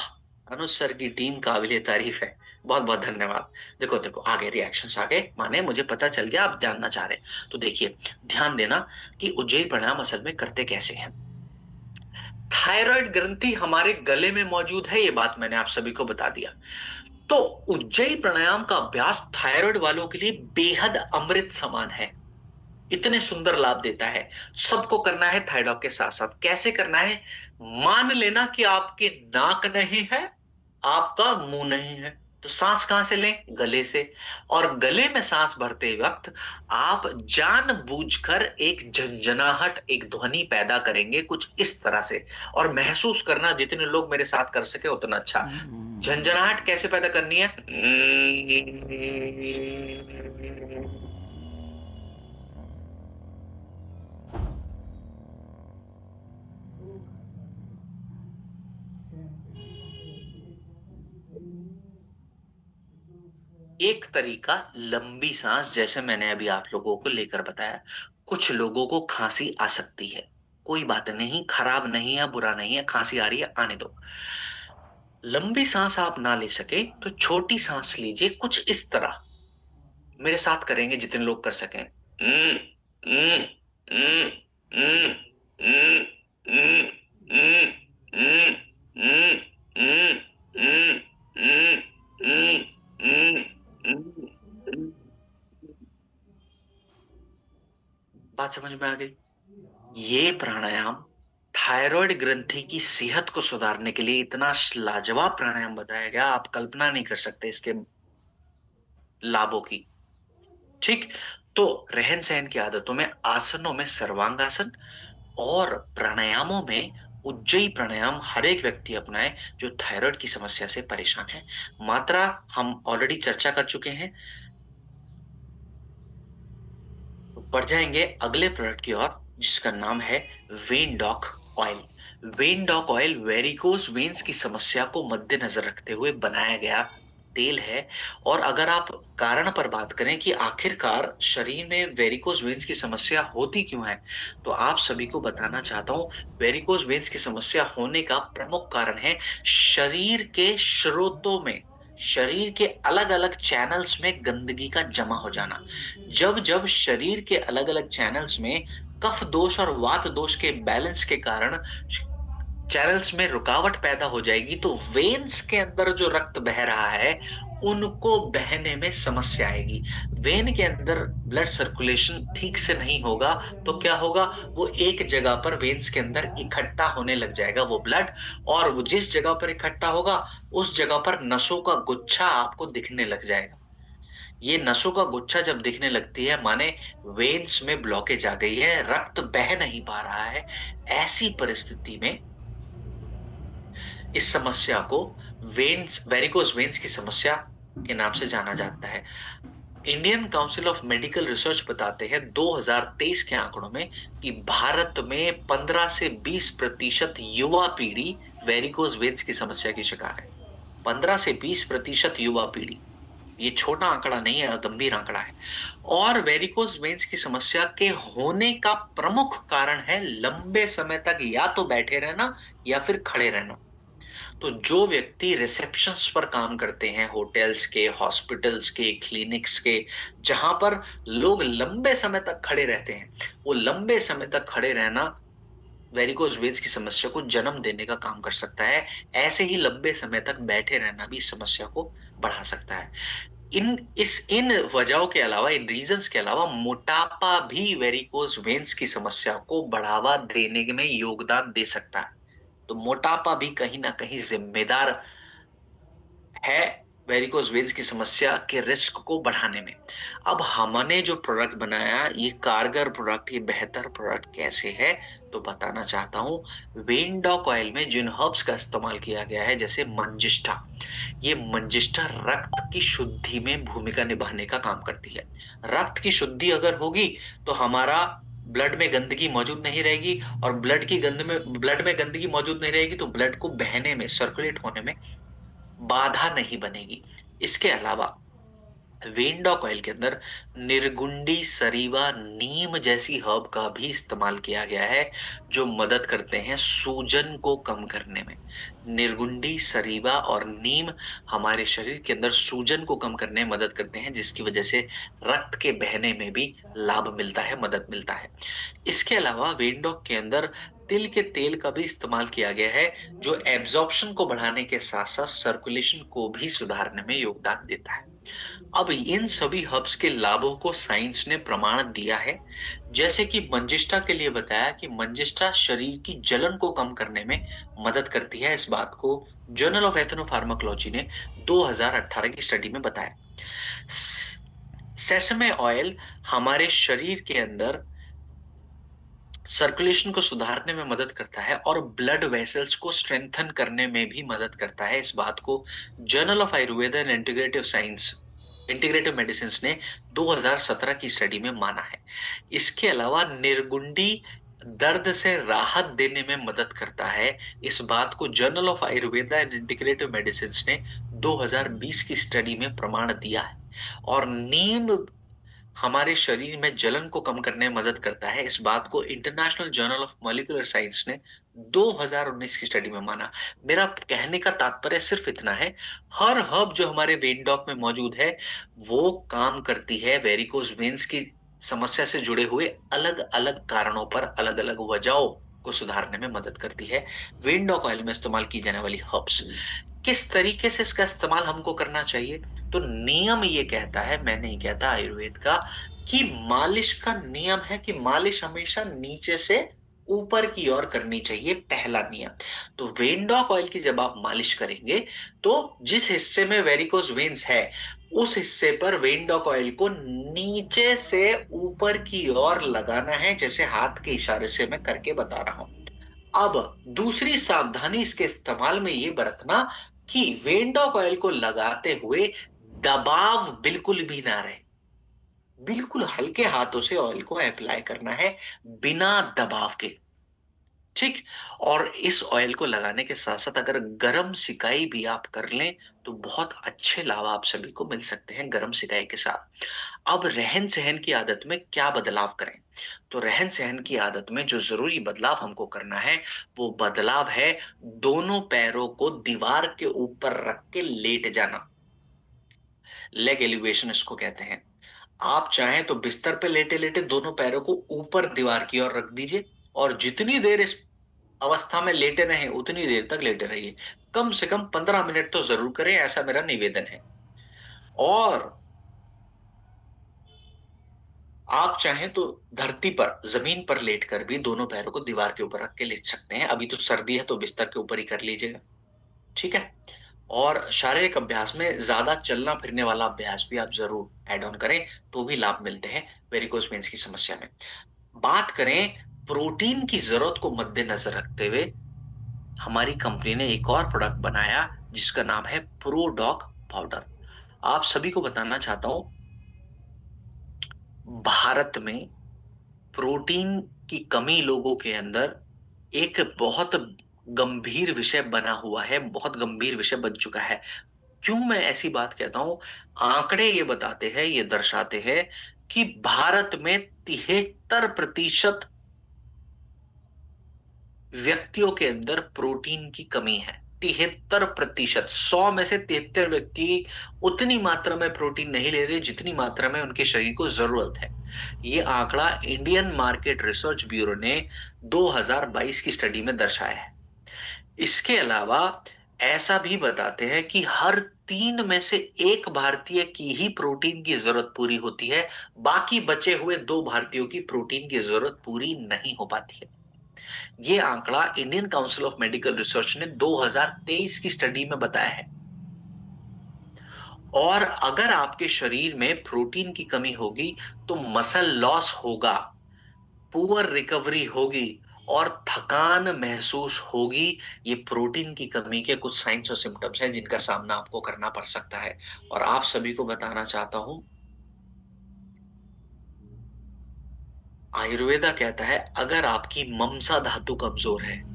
अनुज सर की टीम काबिले तारीफ है। बहुत-बहुत धन्यवाद। देखो आगे रिएक्शंस आ गए, माने मुझे पता चल गया आप जानना चाह रहे हैं। तो देखिए, ध्यान देना कि उज्जयी प्राणायाम असल में करते कैसे हैं। थायरॉइड ग्रंथि हमारे गले में मौजूद है, ये बात मैंने आप सभी को बता दिया। तो उज्जयी प्राणायाम का अभ्यास थायराइड वालों के लिए बेहद अमृत समान है। इतने सुंदर लाभ देता है। सबको करना है थायराइड के साथ-साथ। कैसे करना है? मान लेना कि आपकी नाक नहीं है, आपका मुंह नहीं है। तो सांस कहां से लें? गले से। और गले में सांस भरते वक्त आप जानबूझकर एक झंझनाहट, एक ध्वनि पैदा करेंगे कुछ इस तरह से, और महसूस करना जितने लोग मेरे साथ कर सके उतना अच्छा। झंझनाहट कैसे पैदा करनी है? एक तरीका लंबी सांस, जैसे मैंने अभी आप लोगों को लेकर बताया। कुछ लोगों को खांसी आ सकती है, कोई बात नहीं, खराब नहीं है, बुरा नहीं है, खांसी आ रही है, आने दो। लंबी सांस आप ना ले सके तो छोटी सांस लीजिए कुछ इस तरह। मेरे साथ करेंगे जितने लोग कर सकें। "उम, उम, उम, उम, उम, उम, उम, उम, उम, उम, उम, उम, उम, उम, उम, उम।" बात समझ में आ गई? ये प्राणायाम थायराइड ग्रंथि की सेहत को सुधारने के लिए इतना लाजवाब प्राणायाम बताया गया, आप कल्पना नहीं कर सकते इसके लाभों की। ठीक? तो रहन-सहन की आदतों में, आसनों में सर्वांगासन और प्राणायामों में उज्जयी प्राणायाम हर एक व्यक्ति अपनाए जो थायराइड की समस्या से परेशान है। मात्रा हम ऑलरेडी चर्चा कर चुके हैं। तो बढ़ जाएँगे अगले प्रोडक्ट की ओर, जिसका नाम है vein doc oil. Vein doc oil varicose veins की समस्या को मद्देनज़र रखते हुए बनाया गया तेल है। और अगर आप कारण पर बात करें कि आखिरकार शरीर में वेरिकोज़ वेन्स की समस्या होती क्यों है? तो आप सभी को बताना चाहता हूँ, वेरिकोज़ वेन्स की समस्या होने का प्रमुख कारण है शरीर के स्रोतों में, शरीर के अलग-अलग चैनल्स में गंदगी का जमा हो जाना। जब-जब शरीर के अलग-अलग चैनल्स में कफ दोष और वात दोष के बैलेंस के कारण चैनल्स में रुकावट पैदा हो जाएगी, तो वेन्स के अंदर जो रक्त बह रहा है, उनको बहने में समस्या आएगी। वेन के अंदर ब्लड सर्कुलेशन ठीक से नहीं होगा, तो क्या होगा? वो एक जगह पर वेन्स के अंदर इकट्ठा होने लग जाएगा वो ब्लड, और वो जिस जगह पर इकट्ठा होगा, उस जगह पर नसों का गुच्छा आपको दिखने लग जाएगा। ये नसों का गुच्छा जब दिखने लगती है, माने वेन्स में ब्लॉकेज आ गई है, रक्त बह नहीं पा रहा है। ऐसी परिस्थिति में इस समस्या को वेन्स वेरिकोज वेन्स की समस्या के नाम से जाना जाता है। Indian council of medical research बताते हैं 2023 के आंकड़ों में कि भारत में 15 से 20% युवा पीढ़ी वेरिकोज वेन्स की समस्या की शिकार है। 15 से 20% युवा पीढ़ी। ये छोटा आंकड़ा नहीं है, गंभीर आंकड़ा है। और वेरिकोज वेन्स की समस्या के होने का प्रमुख कारण है लंबे समय तक या तो बैठे रहना या फिर खड़े रहना। तो जो व्यक्ति रिसेप्शंस पर काम करते हैं, होटल्स के, हॉस्पिटल्स के, क्लिनिक्स के, जहां पर लोग लंबे समय तक खड़े रहते हैं, वो लंबे समय तक खड़े रहना वेरिकोज वेन्स की समस्या को जन्म देने का काम कर सकता है। ऐसे ही लंबे समय तक बैठे रहना भी इस समस्या को बढ़ा सकता है। इन वजहों के अलावा, इन रीजंस के अलावा मोटापा भी वेरिकोज वेन्स की समस्या को बढ़ावा देने में योगदान दे सकता है। तो मोटापा भी कहीं न कहीं ज़िम्मेदार है वेरिकोज वेन्स की समस्या के रिस्क को बढ़ाने में। अब हमने जो प्रोडक्ट बनाया ये कारगर प्रोडक्ट, ये बेहतर प्रोडक्ट कैसे है तो बताना चाहता हूँ। वेन डॉक ऑयल में जिन हर्ब्स का इस्तेमाल किया गया है जैसे मंजिष्ठा, ये मंजिष्ठा रक्त की शुद्धि में भूमिका निभाने का काम करती है। रक्त की शुद्धि अगर होगी तो हमारा ब्लड में गंदगी मौजूद नहीं रहेगी, और ब्लड में गंदगी मौजूद नहीं रहेगी तो ब्लड को बहने में, सर्कुलेट होने में बाधा नहीं बनेगी। इसके अलावा वेंडॉक ऑयल के अंदर निर्गुंडी, सरीवा, नीम जैसी हर्ब का भी इस्तेमाल किया गया है जो मदद करते हैं सूजन को कम करने में। निर्गुंडी, सरीवा और नीम हमारे शरीर के अंदर सूजन को कम करने में मदद करते हैं, जिसकी वजह से रक्त के बहने में भी लाभ मिलता है, मदद मिलता है। इसके अलावा वेंडॉक के अंदर तिल के तेल का भी इस्तेमाल किया गया है जो एब्जॉर्प्शन को बढ़ाने के साथ साथ सर्कुलेशन को भी सुधारने में योगदान देता है। अब इन सभी हर्ब्स के लाभों को साइंस ने प्रमाण दिया है। जैसे कि मंजिष्ठा के लिए बताया कि मंजिष्ठा शरीर की जलन को कम करने में मदद करती है। इस बात को जर्नल ऑफ एथनोफार्माकोलॉजी ने 2018 की स्टडी में बताया। सेसमे ऑयल हमारे शरीर के अंदर सर्कुलेशन को सुधारने में मदद करता है और ब्लड वेसल्स को स्ट्रेंथन करने में भी मदद करता है। इस बात को journal of Ayurveda and integrative medicine ने 2017 की स्टडी में माना है। इसके अलावा निर्गुंडी दर्द से राहत देने में मदद करता है। इस बात को journal of Ayurveda and integrative medicine ने 2020 की स्टडी में प्रमाण दिया है। और नीम हमारे शरीर में जलन को कम करने में मदद करता है। इस बात को international journal of molecular science ने 2019 की स्टडी में माना। मेरा कहने का तात्पर्य सिर्फ इतना है, हर हर्ब जो हमारे वेन डॉक में मौजूद है वो काम करती है वेरिकोज वेन्स की समस्या से जुड़े हुए अलग अलग कारणों पर, अलग अलग वजहों को सुधारने में मदद करती है। वेन डॉक ऑयल में इस्तेमाल की जाने वाली हर्ब्स, किस तरीके से इसका इस्तेमाल हमको करना चाहिए, तो नियम ये कहता है, मैं नहीं कहता, आयुर्वेद का, कि मालिश का नियम है कि मालिश हमेशा नीचे से ऊपर की ओर करनी चाहिए, पहला नियम। तो वेनडॉक ऑयल की जब आप मालिश करेंगे तो जिस हिस्से में वेरिकोज वेन्स है उस हिस्से पर वेनडॉक ऑयल को नीचे से ऊपर की ओर लगाना है, जैसे हाथ के इशारे से मैं करके बता रहा हूं। अब दूसरी सावधानी इसके इस्तेमाल में ये बरतना कि वेंडॉक ऑयल को लगाते हुए दबाव बिल्कुल भी ना रहे। बिल्कुल हल्के हाथों से ऑयल को अप्लाई करना है, बिना दबाव के। ठीक। और इस ऑयल को लगाने के साथ साथ अगर गरम सिकाई भी आप कर लें तो बहुत अच्छे लाभ आप सभी को मिल सकते हैं गरम सिकाई के साथ। अब रहन सहन की आदत में क्या बदलाव करें, तो रहन सहन की आदत में जो जरूरी बदलाव हमको करना है वो बदलाव है दोनों पैरों को दीवार के ऊपर रख के लेट जाना। लेग एलिवेशन इसको कहते हैं। आप चाहें तो बिस्तर पे लेटे लेटे दोनों पैरों को ऊपर दीवार की ओर रख दीजिए और जितनी देर इस अवस्था में लेटे रहें उतनी देर तक लेटे रहिए। कम से कम 15 मिनट तो जरूर करें, ऐसा मेरा निवेदन है। और आप चाहें तो धरती पर, जमीन पर लेटकर भी दोनों पैरों को दीवार के ऊपर रख के लेट सकते हैं। अभी तो सर्दी है तो बिस्तर के ऊपर ही कर लीजिएगा। ठीक है। और शारीरिक अभ्यास में ज्यादा चलना फिरने वाला अभ्यास भी आप जरूर ऐड ऑन करें, तो भी लाभ मिलते हैं वेरिकोज वेन्स की समस्या में। बात करें प्रोटीन की जरूरत को मद्देनजर रखते हुए, हमारी कंपनी ने एक और प्रोडक्ट बनाया जिसका नाम है प्रोडॉक पाउडर। आप सभी को बताना चाहता हूं, भारत में प्रोटीन की कमी लोगों के अंदर एक बहुत गंभीर विषय बना हुआ है, बहुत गंभीर विषय बन चुका है। क्यों मैं ऐसी बात कहता हूं? आंकड़े ये बताते हैं, ये दर्शाते हैं कि भारत में 73% व्यक्तियों के अंदर प्रोटीन की कमी है। 73%, 100 में से 73 व्यक्ति उतनी मात्रा में प्रोटीन नहीं ले रहे जितनी मात्रा में उनके शरीर को जरूरत है। ये आंकड़ा इंडियन मार्केट रिसर्च ब्यूरो ने 2022 की स्टडी में दर्शाया है। इसके अलावा ऐसा भी बताते हैं कि हर 3 में से 1 भारतीय की ही प्रोटीन की जरूरत पूरी होती है, बाकी बचे हुए 2 भारतीयों की प्रोटीन की जरूरत पूरी नहीं हो पाती है। ये आंकड़ा Indian council of medical research ने 2023 की स्टडी में बताया है। और अगर आपके शरीर में प्रोटीन की कमी होगी, तो मसल लॉस होगा, पुअर रिकवरी होगी और थकान महसूस होगी। ये प्रोटीन की कमी के कुछ साइन्स और सिम्पटम्स हैं जिनका सामना आपको करना पड़ सकता है। और आप सभी को बताना चाहता हूँ, आयुर्वेदा कहता है अगर आपकी ममसा धातु कमजोर है,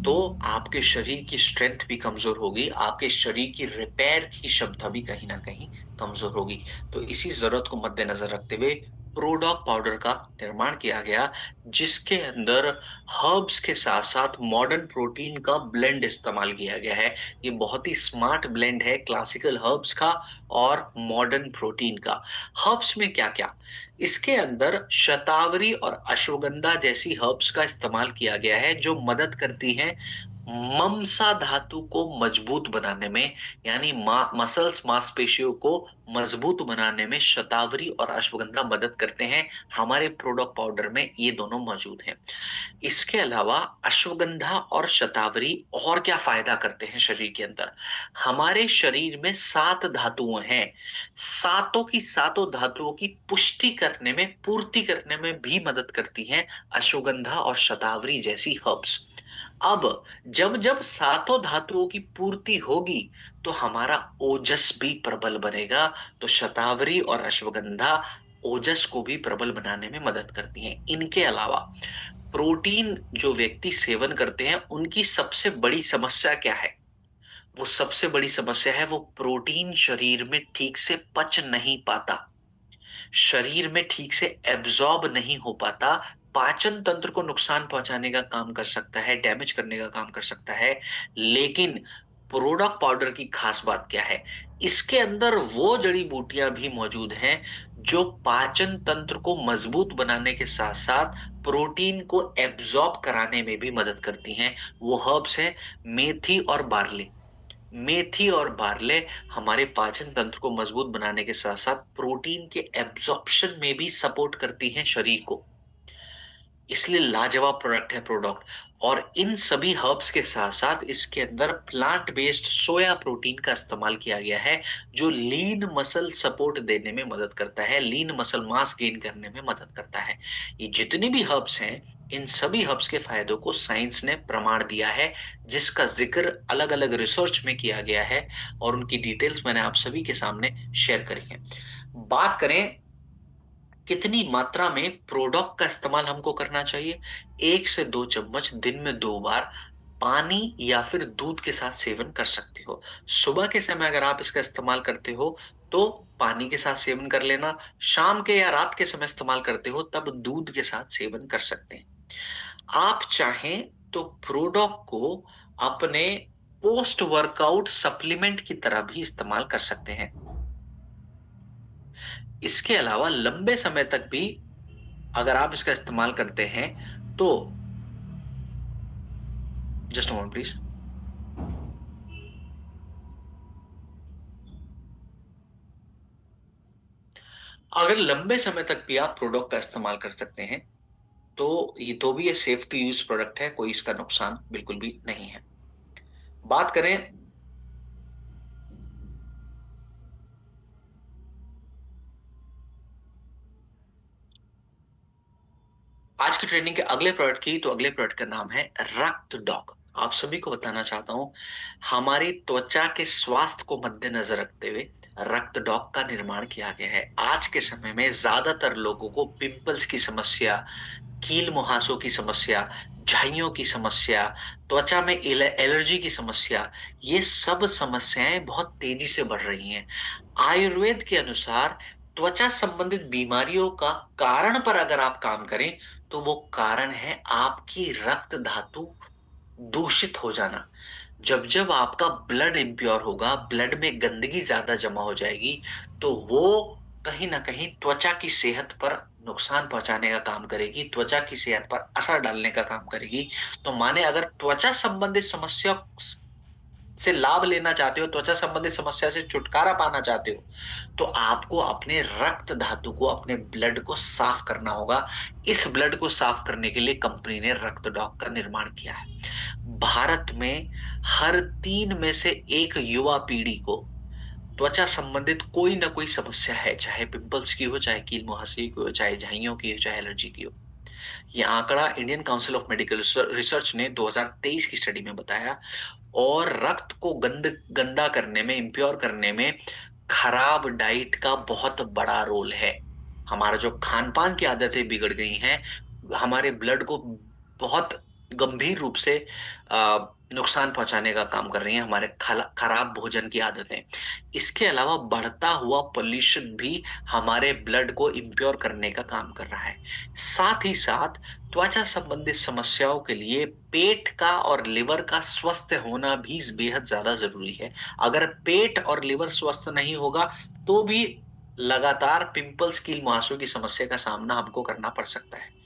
तो आपके शरीर की स्ट्रेंथ भी कमजोर होगी, आपके शरीर की रिपेयर की क्षमता भी कहीं न कहीं कमजोर होगी। तो इसी ज़रूरत को मद्देनज़र रखते हुए प्रोडॉक पाउडर का निर्माण किया गया, जिसके अंदर हर्ब्स के साथ-साथ मॉडर्न प्रोटीन का ब्लेंड इस्तेमाल किया गया है। ये बहुत ही स्मार्ट ब्लेंड है क्लासिकल हर्ब्स का और मॉडर्न प्रोटीन का। हर्ब्स में क्या-क्या? इसके अंदर शतावरी और अश्वगंधा जैसी हर्ब्स का इस्तेमाल किया गया है, जो मदद करती हैं ममसा धातु को मजबूत बनाने में, यानी मसल्स मांसपेशियों को मजबूत बनाने में शतावरी और अश्वगंधा मदद करते हैं। हमारे प्रोडक्ट पाउडर में ये दोनों मौजूद हैं। इसके अलावा अश्वगंधा और शतावरी और क्या फायदा करते हैं शरीर के अंदर? हमारे शरीर में 7 धातुएं हैं। सातों की सातों धातुओं की पुष्टि करने में, पूर्ति करने में भी मदद करती हैं अश्वगंधा और शतावरी जैसी हर्ब्स। अब जब-जब सातों धातुओं की पूर्ति होगी, तो हमारा ओजस भी प्रबल बनेगा। तो शतावरी और अश्वगंधा ओजस को भी प्रबल बनाने में मदद करती हैं। इनके अलावा प्रोटीन जो व्यक्ति सेवन करते हैं, उनकी सबसे बड़ी समस्या क्या है? वो सबसे बड़ी समस्या है, वो प्रोटीन शरीर में ठीक से पच नहीं पाता। शरीर में ठीक से एब्ज़ॉर्ब नहीं हो पाता, पाचन तंत्र को नुकसान पहुँचाने का काम कर सकता है, डैमेज करने का काम कर सकता है। लेकिन प्रोडॉक पाउडर की ख़ास बात क्या है? इसके अंदर वो जड़ी-बूटियाँ भी मौजूद हैं, जो पाचन तंत्र को मज़बूत बनाने के साथ-साथ प्रोटीन को एब्ज़ॉर्ब कराने में भी मदद करती हैं। वो हर्ब्स हैं मेथी और बार्ली। मेथी और बार्ले हमारे पाचन तंत्र को मजबूत बनाने के साथ-साथ प्रोटीन के एब्ज़ॉर्प्शन में भी सपोर्ट करती हैं शरीर को। इसलिए लाजवाब प्रोडक्ट है प्रोडक्ट। और इन सभी हर्ब्स के साथ-साथ इसके अंदर प्लांट बेस्ड सोया प्रोटीन का इस्तेमाल किया गया है, जो लीन मसल सपोर्ट देने में मदद करता है, लीन मसल मास गेन करने में मदद करता है। ये जितनी भी हर्ब्स हैं, इन सभी हर्ब्स के फायदों को साइंस ने प्रमाण दिया है, जिसका ज़िक्र अलग-अलग रिसर्च में किया गया है और उनकी डिटेल्स मैंने आप सभी के सामने शेयर करी हैं। बात करें कितनी मात्रा में प्रोडक्ट का इस्तेमाल हमको करना चाहिए? 1 से 2 चम्मच दिन में 2 बार पानी या फिर दूध के साथ सेवन कर सकते हो। सुबह के समय अगर आप इसका इस्तेमाल करते हो, तो पानी के साथ सेवन कर लेना, शाम के या रात के समय इस्तेमाल करते हो, तब दूध के साथ सेवन कर सकते हैं। आप चाहें तो प्रोडक्ट को अपने पोस्ट वर्कआउट सप्लीमेंट की तरह भी इस्तेमाल कर सकते हैं। इसके अलावा लंबे समय तक भी अगर आप इसका इस्तेमाल करते हैं, तो जस्ट अ मोमेंट प्लीज। अगर लंबे समय तक भी आप प्रोडक्ट का इस्तेमाल कर सकते हैं, तो भी ये सेफ टू यूज प्रोडक्ट है, कोई इसका नुकसान बिल्कुल भी नहीं है। बात करें आज की ट्रेनिंग के अगले प्रोडक्ट की, तो अगले प्रोडक्ट का नाम है रक्त डॉग। आप सभी को बताना चाहता हूं, हमारी त्वचा के स्वास्थ्य को मद्देनजर रखते हुए रक्त डॉग का निर्माण किया गया है। आज के समय में ज्यादातर लोगों को पिंपल्स की समस्या, कील मुहासों की समस्या, झाइयों की समस्या, त्वचा में एलर्जी की समस्या, ये सब समस्याएं बहुत तेजी से बढ़ रही हैं। आयुर्वेद के अनुसार त्वचा संबंधित बीमारियों का कारण पर अगर आप काम करें, तो वो कारण है आपकी रक्त धातु दूषित हो जाना। जब-जब आपका ब्लड इम्प्योर होगा, ब्लड में गंदगी ज़्यादा जमा हो जाएगी, तो वो कहीं न कहीं त्वचा की सेहत पर नुकसान पहुँचाने का काम करेगी, त्वचा की सेहत पर असर डालने का काम करेगी। तो माने अगर त्वचा संबंधित समस्या से लाभ लेना चाहते हो, त्वचा संबंधित समस्या से छुटकारा पाना चाहते हो, तो आपको अपने रक्त धातु को, अपने ब्लड को साफ करना होगा। इस ब्लड को साफ करने के लिए कंपनी ने रक्त डॉग का निर्माण किया है। भारत में हर 3 में से 1 युवा पीढ़ी को त्वचा संबंधित कोई ना कोई समस्या है, चाहे पिंपल्स की हो, चाहे कील मुहासे की हो, चाहे झाइयों की हो, चाहे एलर्जी की हो। ये आंकड़ा Indian council of medical research ने 2023 की स्टडी में बताया। और रक्त को गंदा करने में, इम्प्योर करने में खराब डाइट का बहुत बड़ा रोल है। हमारा जो खान-पान की आदतें बिगड़ गई हैं, हमारे ब्लड को बहुत गंभीर रूप से नुकसान पहुंचाने का काम कर रही हैं, हमारे खराब भोजन की आदतें। इसके अलावा बढ़ता हुआ पॉल्यूशन भी हमारे ब्लड को इम्प्योर करने का काम कर रहा है। साथ ही साथ त्वचा संबंधित समस्याओं के लिए पेट का और लिवर का स्वस्थ होना भी बेहद ज्यादा जरूरी है। अगर पेट और लिवर स्वस्थ नहीं होगा तो भी लगातार पिंपल्स, कील मुहासों की समस्या का सामना हमको करना पड़ सकता है।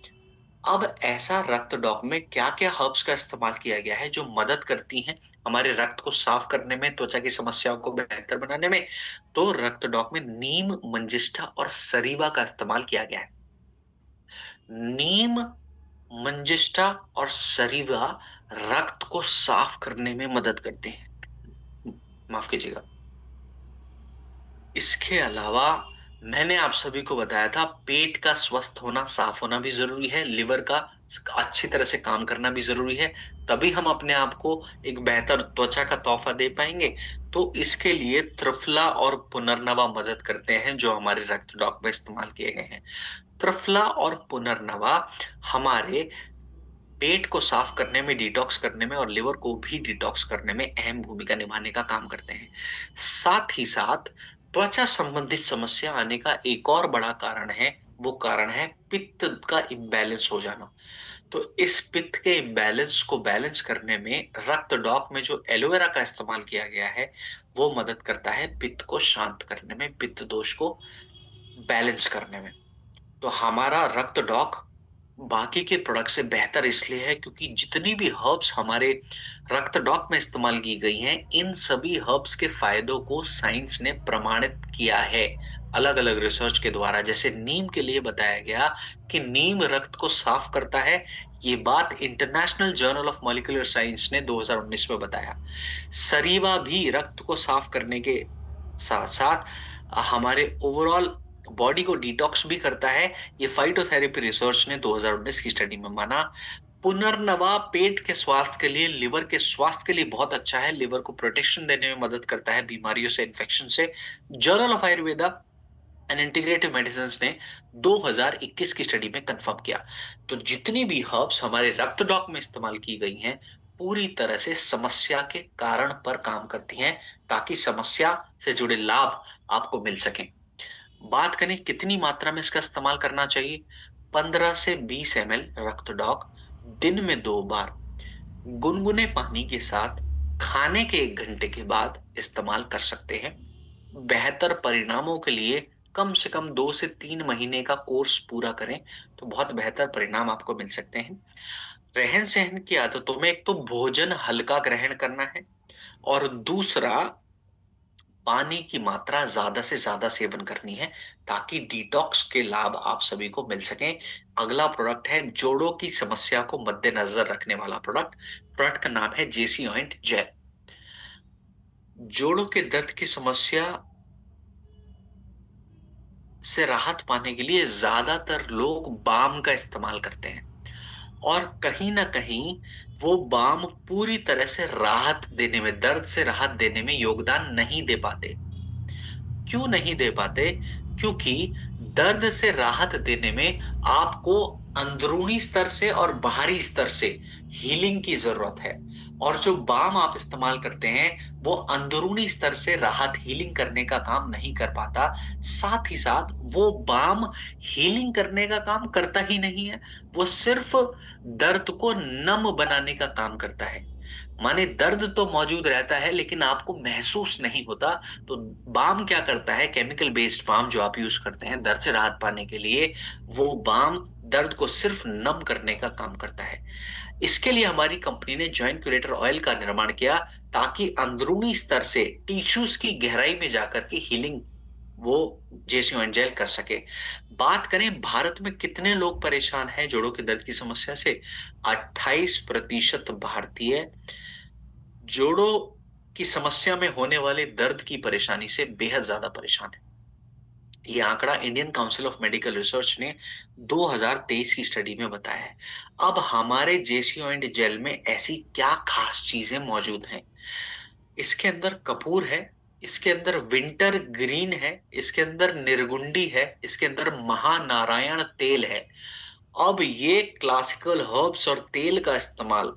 अब ऐसा रक्त डॉक में क्या-क्या हर्ब्स का इस्तेमाल किया गया है जो मदद करती हैं हमारे रक्त को साफ करने में, त्वचा की समस्याओं को बेहतर बनाने में। तो रक्त डॉक में नीम, मंजिष्ठा और सरीवा का इस्तेमाल किया गया है। नीम, मंजिष्ठा और सरीवा रक्त को साफ करने में मदद करते हैं। माफ कीजिएगा। इसके अलावा मैंने आप सभी को बताया था पेट का स्वस्थ होना, साफ होना भी ज़रूरी है, लिवर का अच्छी तरह से काम करना भी ज़रूरी है, तभी हम अपने आप को एक बेहतर त्वचा का तोहफ़ा दे पाएँगे। तो इसके लिए त्रिफला और पुनर्नवा मदद करते हैं जो हमारे रक्त डॉक में इस्तेमाल किए गए हैं। त्रिफला और पुनर्नवा हमारे पेट को साफ करने में, डिटॉक्स करने में और लिवर को भी डिटॉक्स करने में अहम भूमिका निभाने का काम करते हैं। साथ ही साथ त्वचा संबंधित समस्या आने का एक और बड़ा कारण है, वो कारण है पित्त का इम्बैलेंस हो जाना। तो इस पित्त के इम्बैलेंस को बैलेंस करने में रक्त डॉक में जो एलोवेरा का इस्तेमाल किया गया है, वो मदद करता है पित्त को शांत करने में, पित्त दोष को बैलेंस करने में। तो हमारा रक्त डॉक बाकी के प्रोडक्ट से बेहतर इसलिए है क्योंकि जितनी भी हर्ब्स हमारे रक्त डॉक में इस्तेमाल की गई हैं, इन सभी हर्ब्स के फायदों को साइंस ने प्रमाणित किया है अलग अलग रिसर्च के द्वारा। जैसे नीम के लिए बताया गया कि नीम रक्त को साफ करता है, ये बात international journal of molecular science ने 2019 में बताया। सरीवा भी रक्त को साफ करने के साथ साथ हमारे ओवरऑल बॉडी को डिटॉक्स भी करता है, ये फाइटोथेरेपी रिसर्च ने 2019 की स्टडी में माना। पुनर्नवा पेट के स्वास्थ्य के लिए, लिवर के स्वास्थ्य के लिए बहुत अच्छा है, लिवर को प्रोटेक्शन देने में मदद करता है बीमारियों से, इन्फेक्शन से। Journal of Ayurveda and integrative medicine ने 2021 की स्टडी में कंफर्म किया। तो जितनी भी हर्ब्स हमारे रक्त डॉक में इस्तेमाल की गई हैं, पूरी तरह से समस्या के कारण पर काम करती हैं ताकि समस्या से जुड़े लाभ आपको मिल सकें। बात करें कितनी मात्रा में इसका इस्तेमाल करना चाहिए, 15 से 20 ml रक्त डॉक दिन में 2 बार गुनगुने पानी के साथ खाने के 1 घंटे के बाद इस्तेमाल कर सकते हैं। बेहतर परिणामों के लिए कम से कम 2 से 3 महीने का कोर्स पूरा करें तो बहुत बेहतर परिणाम आपको मिल सकते हैं। रहन-सहन की आदतों में एक तो भोजन हल्का ग्रहण करना है और दूसरा पानी की मात्रा ज़्यादा से ज़्यादा सेवन करनी है ताकि डिटॉक्स के लाभ आप सभी को मिल सकें। अगला प्रोडक्ट है जोड़ों की समस्या को मद्देनज़र रखने वाला प्रोडक्ट। प्रोडक्ट का नाम है जेसी ऑइंट जेल। जोड़ों के दर्द की समस्या से राहत पाने के लिए ज़्यादातर लोग बाम का इस्तेमाल करते हैं और कहीं न कहीं वो बाम पूरी तरह से राहत देने में, दर्द से राहत देने में योगदान नहीं दे पाते। क्यों नहीं दे पाते? क्योंकि दर्द से राहत देने में आपको अंदरूनी स्तर से और बाहरी स्तर से हीलिंग की ज़रूरत है और जो बाम आप इस्तेमाल करते हैं, वो अंदरूनी स्तर से राहत हीलिंग करने का काम नहीं कर पाता। साथ ही साथ वो बाम हीलिंग करने का काम करता ही नहीं है, वो सिर्फ़ दर्द को नम बनाने का काम करता है। माने दर्द तो मौजूद रहता है लेकिन आपको महसूस नहीं होता। तो बाम क्या करता है, केमिकल बेस्ड बाम जो आप यूज करते हैं दर्द से राहत पाने के लिए, वो बाम दर्द को सिर्फ नम करने का काम करता है। इसके लिए हमारी कंपनी ने जॉइंट क्यूरेटर ऑयल का निर्माण किया ताकि अंदरूनी स्तर से टिश्यूज की गहराई में जाकर के हीलिंग वो जेसी ऑइंट जेल कर सके। बात करें भारत में कितने लोग परेशान हैं जोड़ों के दर्द की समस्या से, 28% भारतीय जोड़ों की समस्या में होने वाले दर्द की परेशानी से बेहद ज़्यादा परेशान है। ये आंकड़ा Indian council of medical research ने 2023 की स्टडी में बताया है। अब हमारे जेसीओ एंड जेल में ऐसी क्या खास चीजें मौजूद हैं? इसके अंदर कपूर है, इसके अंदर विंटर ग्रीन है, इसके अंदर निर्गुंडी है, इसके अंदर महानारायण तेल है। अब ये क्लासिकल हर्ब्स और तेल का इस्तेमाल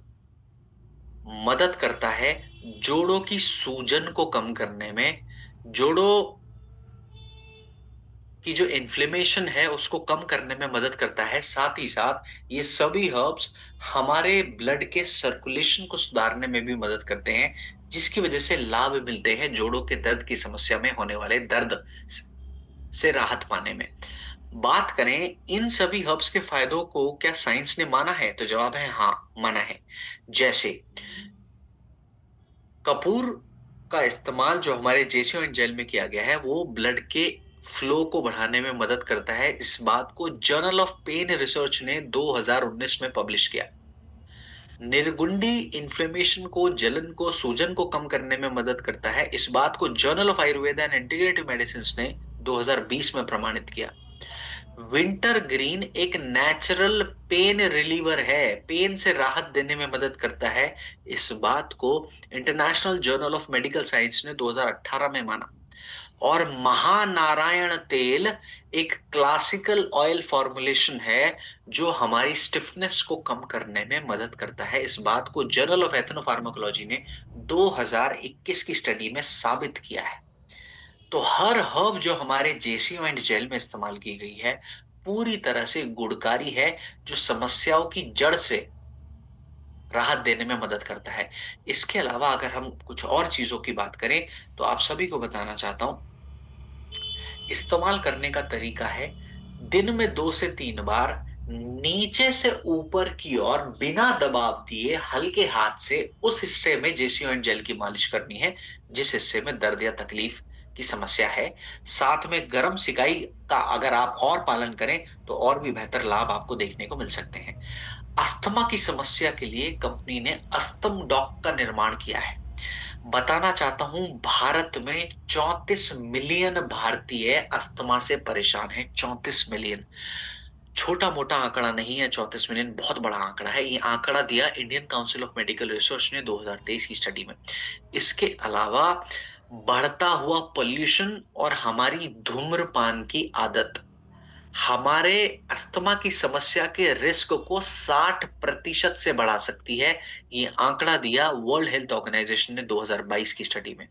मदद करता है जोड़ों की सूजन को कम करने में, जोड़ों की जो इन्फ्लेमेशन है उसको कम करने में मदद करता है। साथ ही साथ ये सभी हर्ब्स हमारे ब्लड के सर्कुलेशन को सुधारने में भी मदद करते हैं, जिसकी वजह से लाभ मिलते हैं जोड़ों के दर्द की समस्या में होने वाले दर्द से राहत पाने में। बात करें इन सभी हर्ब्स के फायदों को क्या साइंस ने माना है? तो जवाब है हाँ, माना है। जैसे कपूर का इस्तेमाल जो हमारे जेसीओ एंड जेल में किया गया है, वो ब्लड के फ्लो को बढ़ाने में मदद करता है। इस बात को जर्नल ऑफ पेन रिसर्च ने 2019 में पब्लिश किया। निर्गुंडी इन्फ्लेमेशन को, जलन को, सूजन को कम करने में मदद करता है। इस बात को journal of Ayurveda and integrative medicine ने 2020 में प्रमाणित किया। विंटर ग्रीन एक नेचुरल पेन रिलीवर है, पेन से राहत देने में मदद करता है। इस बात को international journal of medical science ने 2018 में माना। और महानारायण तेल एक क्लासिकल ऑयल फॉर्मुलेशन है जो हमारी स्टिफनेस को कम करने में मदद करता है। इस बात को जर्नल ऑफ एथनोफार्माकोलॉजी ने 2021 की स्टडी में साबित किया है। तो हर हर्ब जो हमारे जेसीओ एंड जेल में इस्तेमाल की गई है पूरी तरह से गुणकारी है, जो समस्याओं की जड़ से राहत देने में मदद करता है। इसके अलावा अगर हम कुछ और चीजों की बात करें तो आप सभी को बताना चाहता हूं, इस्तेमाल करने का तरीका है दिन में 2 से 3 बार नीचे से ऊपर की ओर बिना दबाव दिए हल्के हाथ से उस हिस्से में जेसीओ एंड जेल की मालिश करनी है जिस हिस्से में दर्द या तकलीफ की समस्या है। साथ में गर्म सिकाई का अगर आप और पालन करें तो और भी बेहतर लाभ आपको देखने को मिल सकते हैं। अस्थमा की समस्या के लिए कंपनी ने अस्थम डॉक का निर्माण किया है। बताना चाहता हूं भारत में 34 मिलियन भारतीय अस्थमा से परेशान हैं। 34 मिलियन छोटा मोटा आंकड़ा नहीं है। 34 मिलियन बहुत बड़ा आंकड़ा है। ये आंकड़ा दिया Indian council of medical research ने 2023 की स्टडी में। इसके अलावा बढ़ता हुआ पोल्यूशन और हमारी धूम्रपान की आदत हमारे अस्थमा की समस्या के रिस्क को 60% से बढ़ा सकती है। ये आंकड़ा दिया वर्ल्ड हेल्थ ऑर्गेनाइजेशन ने 2022 की स्टडी में।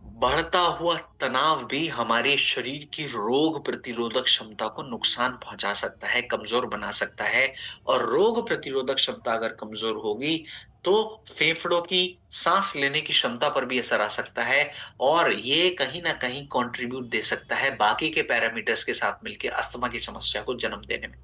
बढ़ता हुआ तनाव भी हमारे शरीर की रोग प्रतिरोधक क्षमता को नुकसान पहुंचा सकता है, कमजोर बना सकता है। और रोग प्रतिरोधक क्षमता अगर कमजोर होगी तो फेफड़ों की सांस लेने की क्षमता पर भी असर आ सकता है और ये कहीं ना कहीं कंट्रीब्यूट दे सकता है बाकी के पैरामीटर्स के साथ मिलकर अस्थमा की समस्या को जन्म देने में।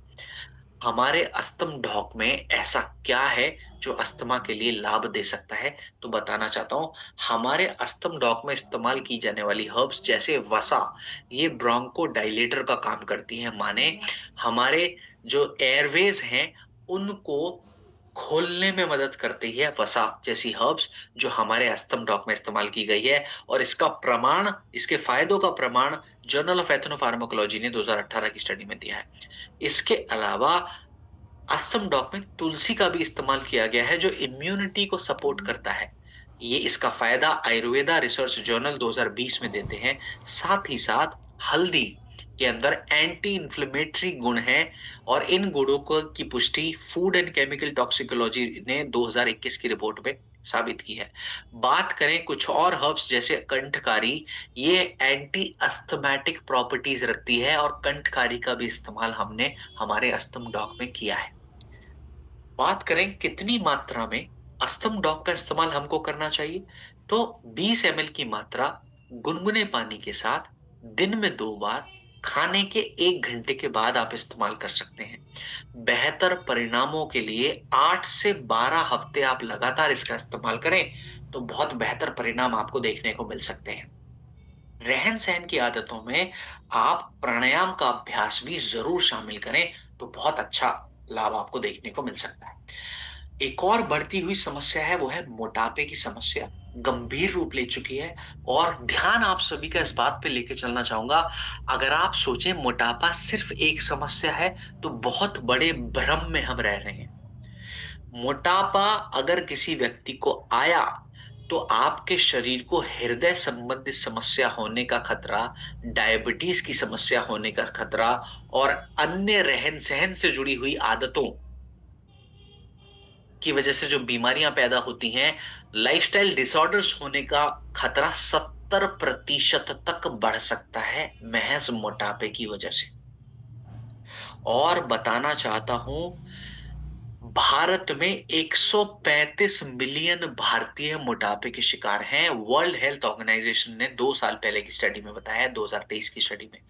हमारे अस्थम ढॉक में ऐसा क्या है जो अस्थमा के लिए लाभ दे सकता है? तो बताना चाहता हूँ, हमारे अस्थम डॉक में इस्तेमाल की जाने वाली हर्ब्स जैसे वसा, ये ब्रोंको डायलेटर का काम करती हैं। माने हमारे जो एयरवेज हैं, उनको खोलने में मदद करती है वसा जैसी हर्ब्स जो हमारे अस्थम डॉक में इस्तेमाल की गई है। और इसका प्रमाण, इसके फायदों का प्रमाण जर्नल ऑफ एथनोफार्माकोलॉजी ने 2018 की स्टडी में दिया है। इसके अलावा अस्थम डॉक में तुलसी का भी इस्तेमाल किया गया है जो इम्यूनिटी को सपोर्ट करता है। ये इसका फायदा आयुर्वेदा रिसर्च जर्नल 2020 में देते हैं। साथ ही साथ हल्दी के अंदर एंटी इंफ्लेमेटरी गुण हैं और इन गुणों को की पुष्टि फूड एंड केमिकल टॉक्सिकोलॉजी ने 2021 की रिपोर्ट में साबित की है। बात करें कुछ और हर्ब्स जैसे कंठकारी, ये एंटी अस्थमैटिक प्रॉपर्टीज रखती है और कंठकारी का भी इस्तेमाल हमने हमारे अस्थम डॉक में किया है। बात करें कितनी मात्रा में अस्थम डॉक का इस्तेमाल हमको करना चाहिए, तो 20 ml की मात्रा गुनगुने पानी के साथ दिन में 2 बार खाने के 1 घंटे के बाद आप इस्तेमाल कर सकते हैं। बेहतर परिणामों के लिए 8 से 12 हफ्ते आप लगातार इसका इस्तेमाल करें तो बहुत बेहतर परिणाम आपको देखने को मिल सकते हैं। रहन सहन की आदतों में आप प्राणायाम का अभ्यास भी जरूर शामिल करें तो बहुत अच्छा लाभ आपको देखने को मिल सकता है। एक और बढ़ती हुई समस्या है, वो है मोटापे की समस्या। गंभीर रूप ले चुकी है और ध्यान आप सभी का इस बात पे लेके चलना चाहूँगा, अगर आप सोचें मोटापा सिर्फ़ एक समस्या है, तो बहुत बड़े भ्रम में हम रह रहे हैं। मोटापा अगर किसी व्यक्ति को आया, तो आपके शरीर को हृदय संबंधित समस्या होने का खतरा, डायबिटीज़ की समस्या होने का खतरा और अन्य रहन-सहन से जुड़ी हुई आदतों की वजह से जो बीमारियां पैदा होती हैं, लाइफस्टाइल डिसऑर्डर्स होने का खतरा 70% तक बढ़ सकता है महज मोटापे की वजह से। और बताना चाहता हूं, भारत में 135 मिलियन भारतीय मोटापे के शिकार हैं। वर्ल्ड हेल्थ ऑर्गेनाइजेशन ने 2 साल पहले की स्टडी में बताया है, 2023 की स्टडी में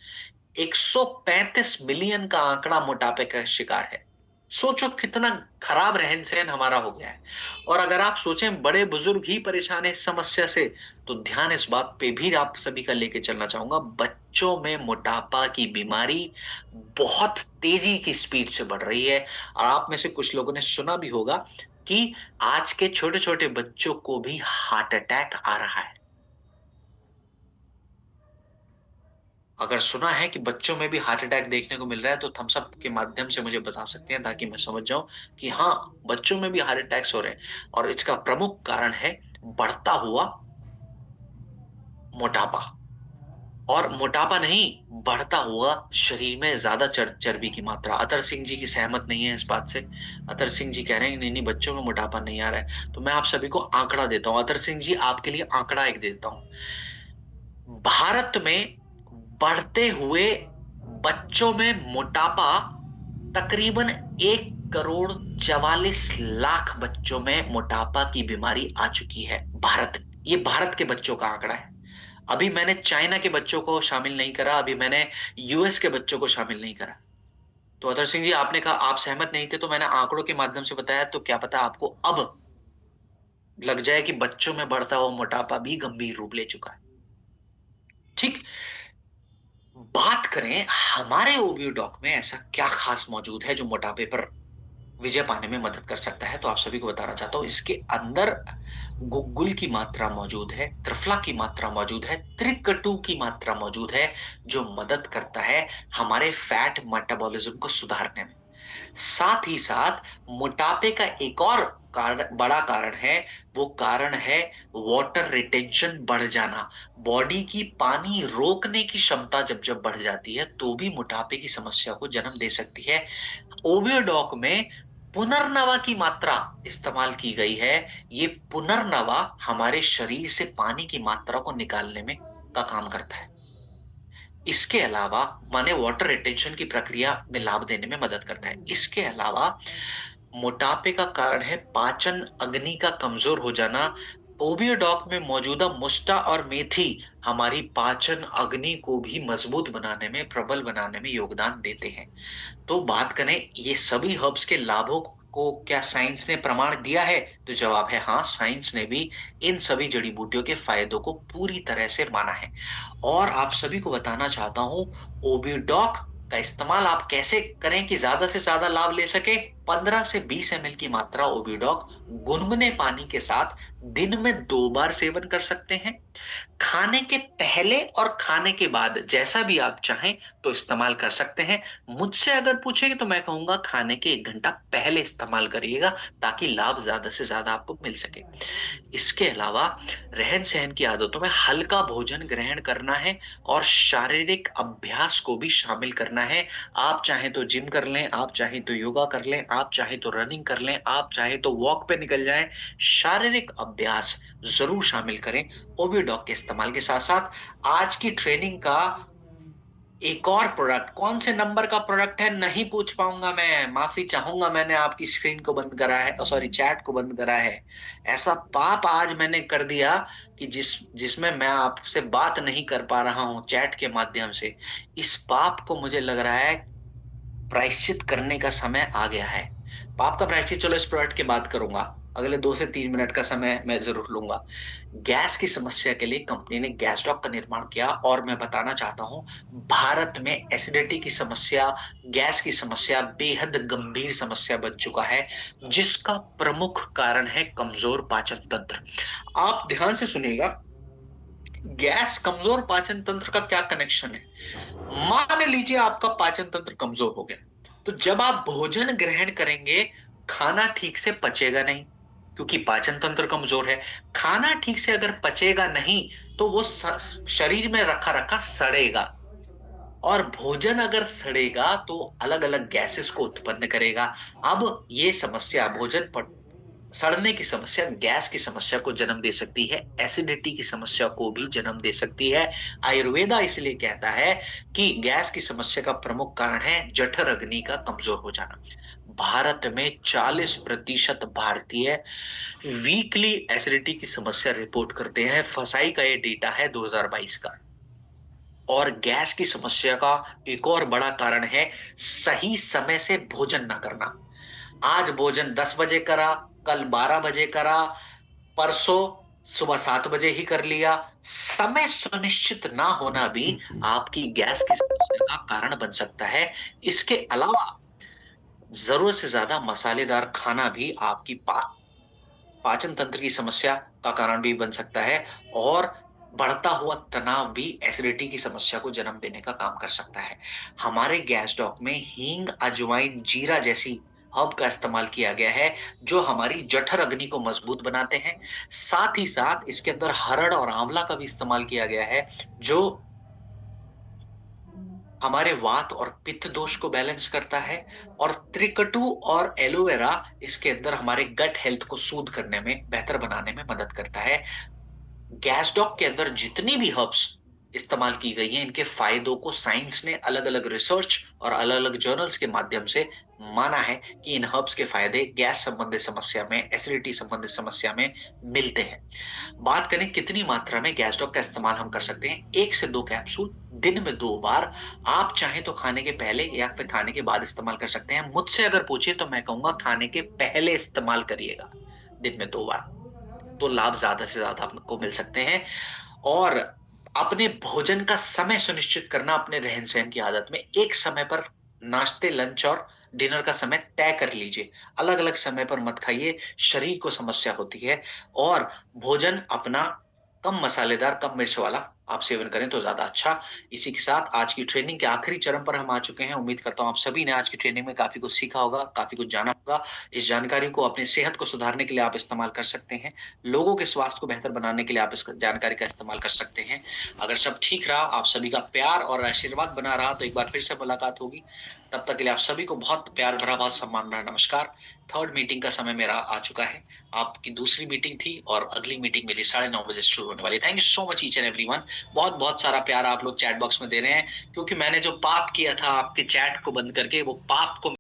135 मिलियन का आंकड़ा मोटापे का शिकार है। सोचो कितना खराब रहन-सहन हमारा हो गया है। और अगर आप सोचें बड़े बुजुर्ग ही परेशान है इस समस्या से, तो ध्यान इस बात पे भी आप सभी का लेके चलना चाहूंगा, बच्चों में मोटापा की बीमारी बहुत तेजी की स्पीड से बढ़ रही है। और आप में से कुछ लोगों ने सुना भी होगा कि आज के छोटे-छोटे बच्चों को भी हार्ट अटैक आ रहा है। अगर सुना है कि बच्चों में भी हार्ट अटैक देखने को मिल रहा है, तो थम्स अप के माध्यम से मुझे बता सकते हैं, ताकि मैं समझ जाऊँ कि हाँ, बच्चों में भी हार्ट अटैक्स हो रहे हैं। और इसका प्रमुख कारण है बढ़ता हुआ मोटापा। और मोटापा नहीं, बढ़ता हुआ शरीर में ज़्यादा चर्बी की मात्रा। अतर सिंह जी की सहमत नहीं है इस बात से। अतर सिंह जी कह रहे हैं, नहीं-नहीं बच्चों में मोटापा नहीं आ रहा है। तो मैं आप सभी को आंकड़ा देता हूँ। अतर सिंह जी, आपके लिए आंकड़ा एक देता हूँ। भारत में बढ़ते हुए बच्चों में मोटापा तकरीबन 1 करोड़ 44 लाख बच्चों में मोटापा की बीमारी आ चुकी है। ये भारत के बच्चों का आंकड़ा है। अभी मैंने चाइना के बच्चों को शामिल नहीं करा, अभी मैंने यूएस के बच्चों को शामिल नहीं करा। तो अतर सिंह जी, आपने कहा आप सहमत नहीं थे, तो मैंने आंकड़ों के माध्यम से बताया, तो क्या पता आपको अब लग जाए कि बच्चों में बढ़ता हुआ मोटापा भी गंभीर रूप ले चुका है। ठीक। बात करें हमारे ओबियो डॉक में ऐसा क्या खास मौजूद है जो मोटापे पर विजय पाने में मदद कर सकता है, तो आप सभी को बताना चाहता हूँ। इसके अंदर गुग्गुल की मात्रा मौजूद है, त्रिफला की मात्रा मौजूद है, त्रिकटु की मात्रा मौजूद है, जो मदद करता है हमारे फैट मेटाबॉलिज्म को सुधारने में। साथ ही साथ मोटापे का एक और बड़ा कारण है, वो कारण है वाटर रिटेंशन बढ़ जाना। बॉडी की पानी रोकने की क्षमता जब बढ़ जाती है, तो भी मोटापे की समस्या को जन्म दे सकती है। ओवियोडॉक में पुनर्नवा की मात्रा इस्तेमाल की गई है। ये पुनर्नवा हमारे शरीर से पानी की मात्रा को निकालने में का काम करता है। इसके अलावा माने वाटर रिटेंशन की प्रक्रिया में लाभ देने में मदद करता है। इसके अलावा मोटापे का कारण है पाचन अग्नि का कमजोर हो जाना। ओबियोडॉक में मौजूदा मुस्टा और मेथी हमारी पाचन अग्नि को भी मजबूत बनाने में, प्रबल बनाने में योगदान देते हैं। तो बात करें ये सभी हर्ब्स के लाभों को क्या साइंस ने प्रमाण दिया है? तो जवाब है हाँ, साइंस ने भी इन सभी जड़ी-बूटियों के फायदों को पूरी तरह से माना है। और आप सभी को बताना चाहता हूँ, ओबिडॉक का इस्तेमाल आप कैसे करें कि ज़्यादा से ज़्यादा लाभ ले सकें? 15 से 20 एमएल की मात्रा ओबिडॉक गुनगुने पानी के साथ दिन में 2 बार सेवन कर सकते हैं। खाने के पहले और खाने के बाद जैसा भी आप चाहें तो इस्तेमाल कर सकते हैं। मुझसे अगर पूछेंगे तो मैं कहूँगा खाने के 1 घंटा पहले इस्तेमाल करिएगा, ताकि लाभ ज़्यादा से ज़्यादा आपको मिल सके। इसके अलावा रहन-सहन की आदतों में हल्का भोजन ग्रहण करना है और शारीरिक अभ्यास को भी शामिल करना है। आप चाहें तो जिम कर लें, आप चाहें तो योगा कर लें, आप चाहें तो रनिंग कर लें, आप चाहें तो वॉक पे निकल जाएँ। शारीरिक अभ्यास ज़रूर शामिल करें ओवियोडॉक के इस्तेमाल के साथ-साथ। आज की ट्रेनिंग का एक और प्रोडक्ट कौन से नंबर का प्रोडक्ट है नहीं पूछ पाऊँगा मैं, माफ़ी चाहूँगा, मैंने आपकी स्क्रीन को बंद करा है, सॉरी चैट को बंद करा है। ऐसा पाप आज मैंने कर दिया कि जिसमें मैं आपसे बात नहीं कर पा रहा हूँ चैट के माध्यम से। इस पाप को मुझे लग रहा है प्रायश्चित करने का समय आ गया है। पाप का प्रायश्चित चलो इस प्रोडक्ट के बाद करूँगा। अगले 2 से 3 मिनट का समय मैं ज़रूर लूँगा। गैस की समस्या के लिए कंपनी ने गैस डॉक का निर्माण किया और मैं बताना चाहता हूँ, भारत में एसिडिटी की समस्या, गैस की समस्या बेहद गंभीर समस्या बन चुका है, जिसका प्रमुख कारण है कमज़ोर पाचन तंत्र। आप ध्यान से सुनिएगा, गैस कमज़ोर पाचन तंत्र का क्या कनेक्शन है? मान लीजिए आपका पाचन तंत्र कमज़ोर हो गया, तो जब आप भोजन ग्रहण करेंगे, खाना ठीक से पचेगा नहीं, क्योंकि पाचन तंत्र कमज़ोर है। खाना ठीक से अगर पचेगा नहीं, तो वो शरीर में रखा-रखा सड़ेगा और भोजन अगर सड़ेगा, तो अलग-अलग गैसेस को उत्पन्न करेगा। अब ये समस्या भोजन प सड़ने की समस्या गैस की समस्या को जन्म दे सकती है, एसिडिटी की समस्या को भी जन्म दे सकती है। आयुर्वेदा इसलिए कहता है कि गैस की समस्या का प्रमुख कारण है जठर अग्नि का कमजोर हो जाना। भारत में 40% भारतीय वीकली एसिडिटी की समस्या रिपोर्ट करते हैं। फसाई का ये डेटा है 2022 का। और गैस की समस्या का एक और बड़ा कारण है सही समय से भोजन ना करना। आज भोजन 10 बजे करा, कल 12 बजे करा, परसों सुबह 7 बजे ही कर लिया। समय सुनिश्चित ना होना भी आपकी गैस की समस्या का कारण बन सकता है। इसके अलावा ज़रूरत से ज़्यादा मसालेदार खाना भी आपकी पाचन तंत्र की समस्या का कारण भी बन सकता है और बढ़ता हुआ तनाव भी एसिडिटी की समस्या को जन्म देने का काम कर सकता है। हमारे गैस डॉक में हींग, अजवाइन, जीरा जैसी हर्ब का इस्तेमाल किया गया है, जो हमारी जठर अग्नि को मजबूत बनाते हैं। साथ ही साथ इसके अंदर हरड़ और आंवला का भी इस्तेमाल किया गया है, जो हमारे वात और पित्त दोष को बैलेंस करता है और त्रिकटु और एलोवेरा इसके अंदर हमारे गट हेल्थ को सूद करने में, बेहतर बनाने में मदद करता है। गैस डॉक के अंदर जितनी भी हर्ब्स इस्तेमाल की गई हैं, इनके फायदों को साइंस ने अलग-अलग रिसर्च और अलग-अलग जर्नल्स के माध्यम से माना है कि इन हर्ब्स के फायदे गैस संबंधित समस्या में, एसिडिटी संबंधित समस्या में मिलते हैं। बात करें कितनी मात्रा में गैस डॉक का इस्तेमाल हम कर सकते हैं, 1 से 2 कैप्सूल दिन में 2 बार। आप चाहें तो खाने के पहले या फिर खाने के बाद इस्तेमाल कर सकते हैं। मुझसे अगर पूछे तो मैं कहूँगा खाने के पहले इस्तेमाल करिएगा, दिन में 2 बार। तो लाभ ज़्यादा से ज़्यादा आपको मिल सकते हैं। और अपने भोजन का समय सुनिश्चित करना अपने रहन-सहन की आदत में, एक समय पर नाश्ते, लंच और डिनर का समय तय कर लीजिए। अलग-अलग समय पर मत खाइए, शरीर को समस्या होती है और भोजन अपना कम मसालेदार, कम मिर्च वाला आप सेवन करें तो ज़्यादा अच्छा। इसी के साथ आज की ट्रेनिंग के आखिरी चरण पर हम आ चुके हैं। उम्मीद करता हूँ आप सभी ने आज की ट्रेनिंग में काफ़ी कुछ सीखा होगा, काफ़ी कुछ जाना होगा। इस जानकारी को अपनी सेहत को सुधारने के लिए आप इस्तेमाल कर सकते हैं। लोगों के स्वास्थ्य को बेहतर बनाने के लिए आप इस जानकारी का इस्तेमाल कर सकते हैं। अगर सब ठीक रहा, आप सभी का प्यार और आशीर्वाद बना रहा, तो एक बार फिर से मुलाकात होगी। तब तक के लिए आप सभी को बहुत प्यार भरा, बहुत सम्मान भरा नमस्कार। 3rd मीटिंग का समय मेरा आ चुका है। आपकी दूसरी मीटिंग थी और अगली मीटिंग मेरी 9:30 बजे शुरू होने वाली है। Thank you so much each and everyone. बहुत-बहुत सारा प्यार आप लोग चैट बॉक्स में दे रहे हैं, क्योंकि मैंने जो पाप किया था आपके चैट को बंद करके, वो पाप को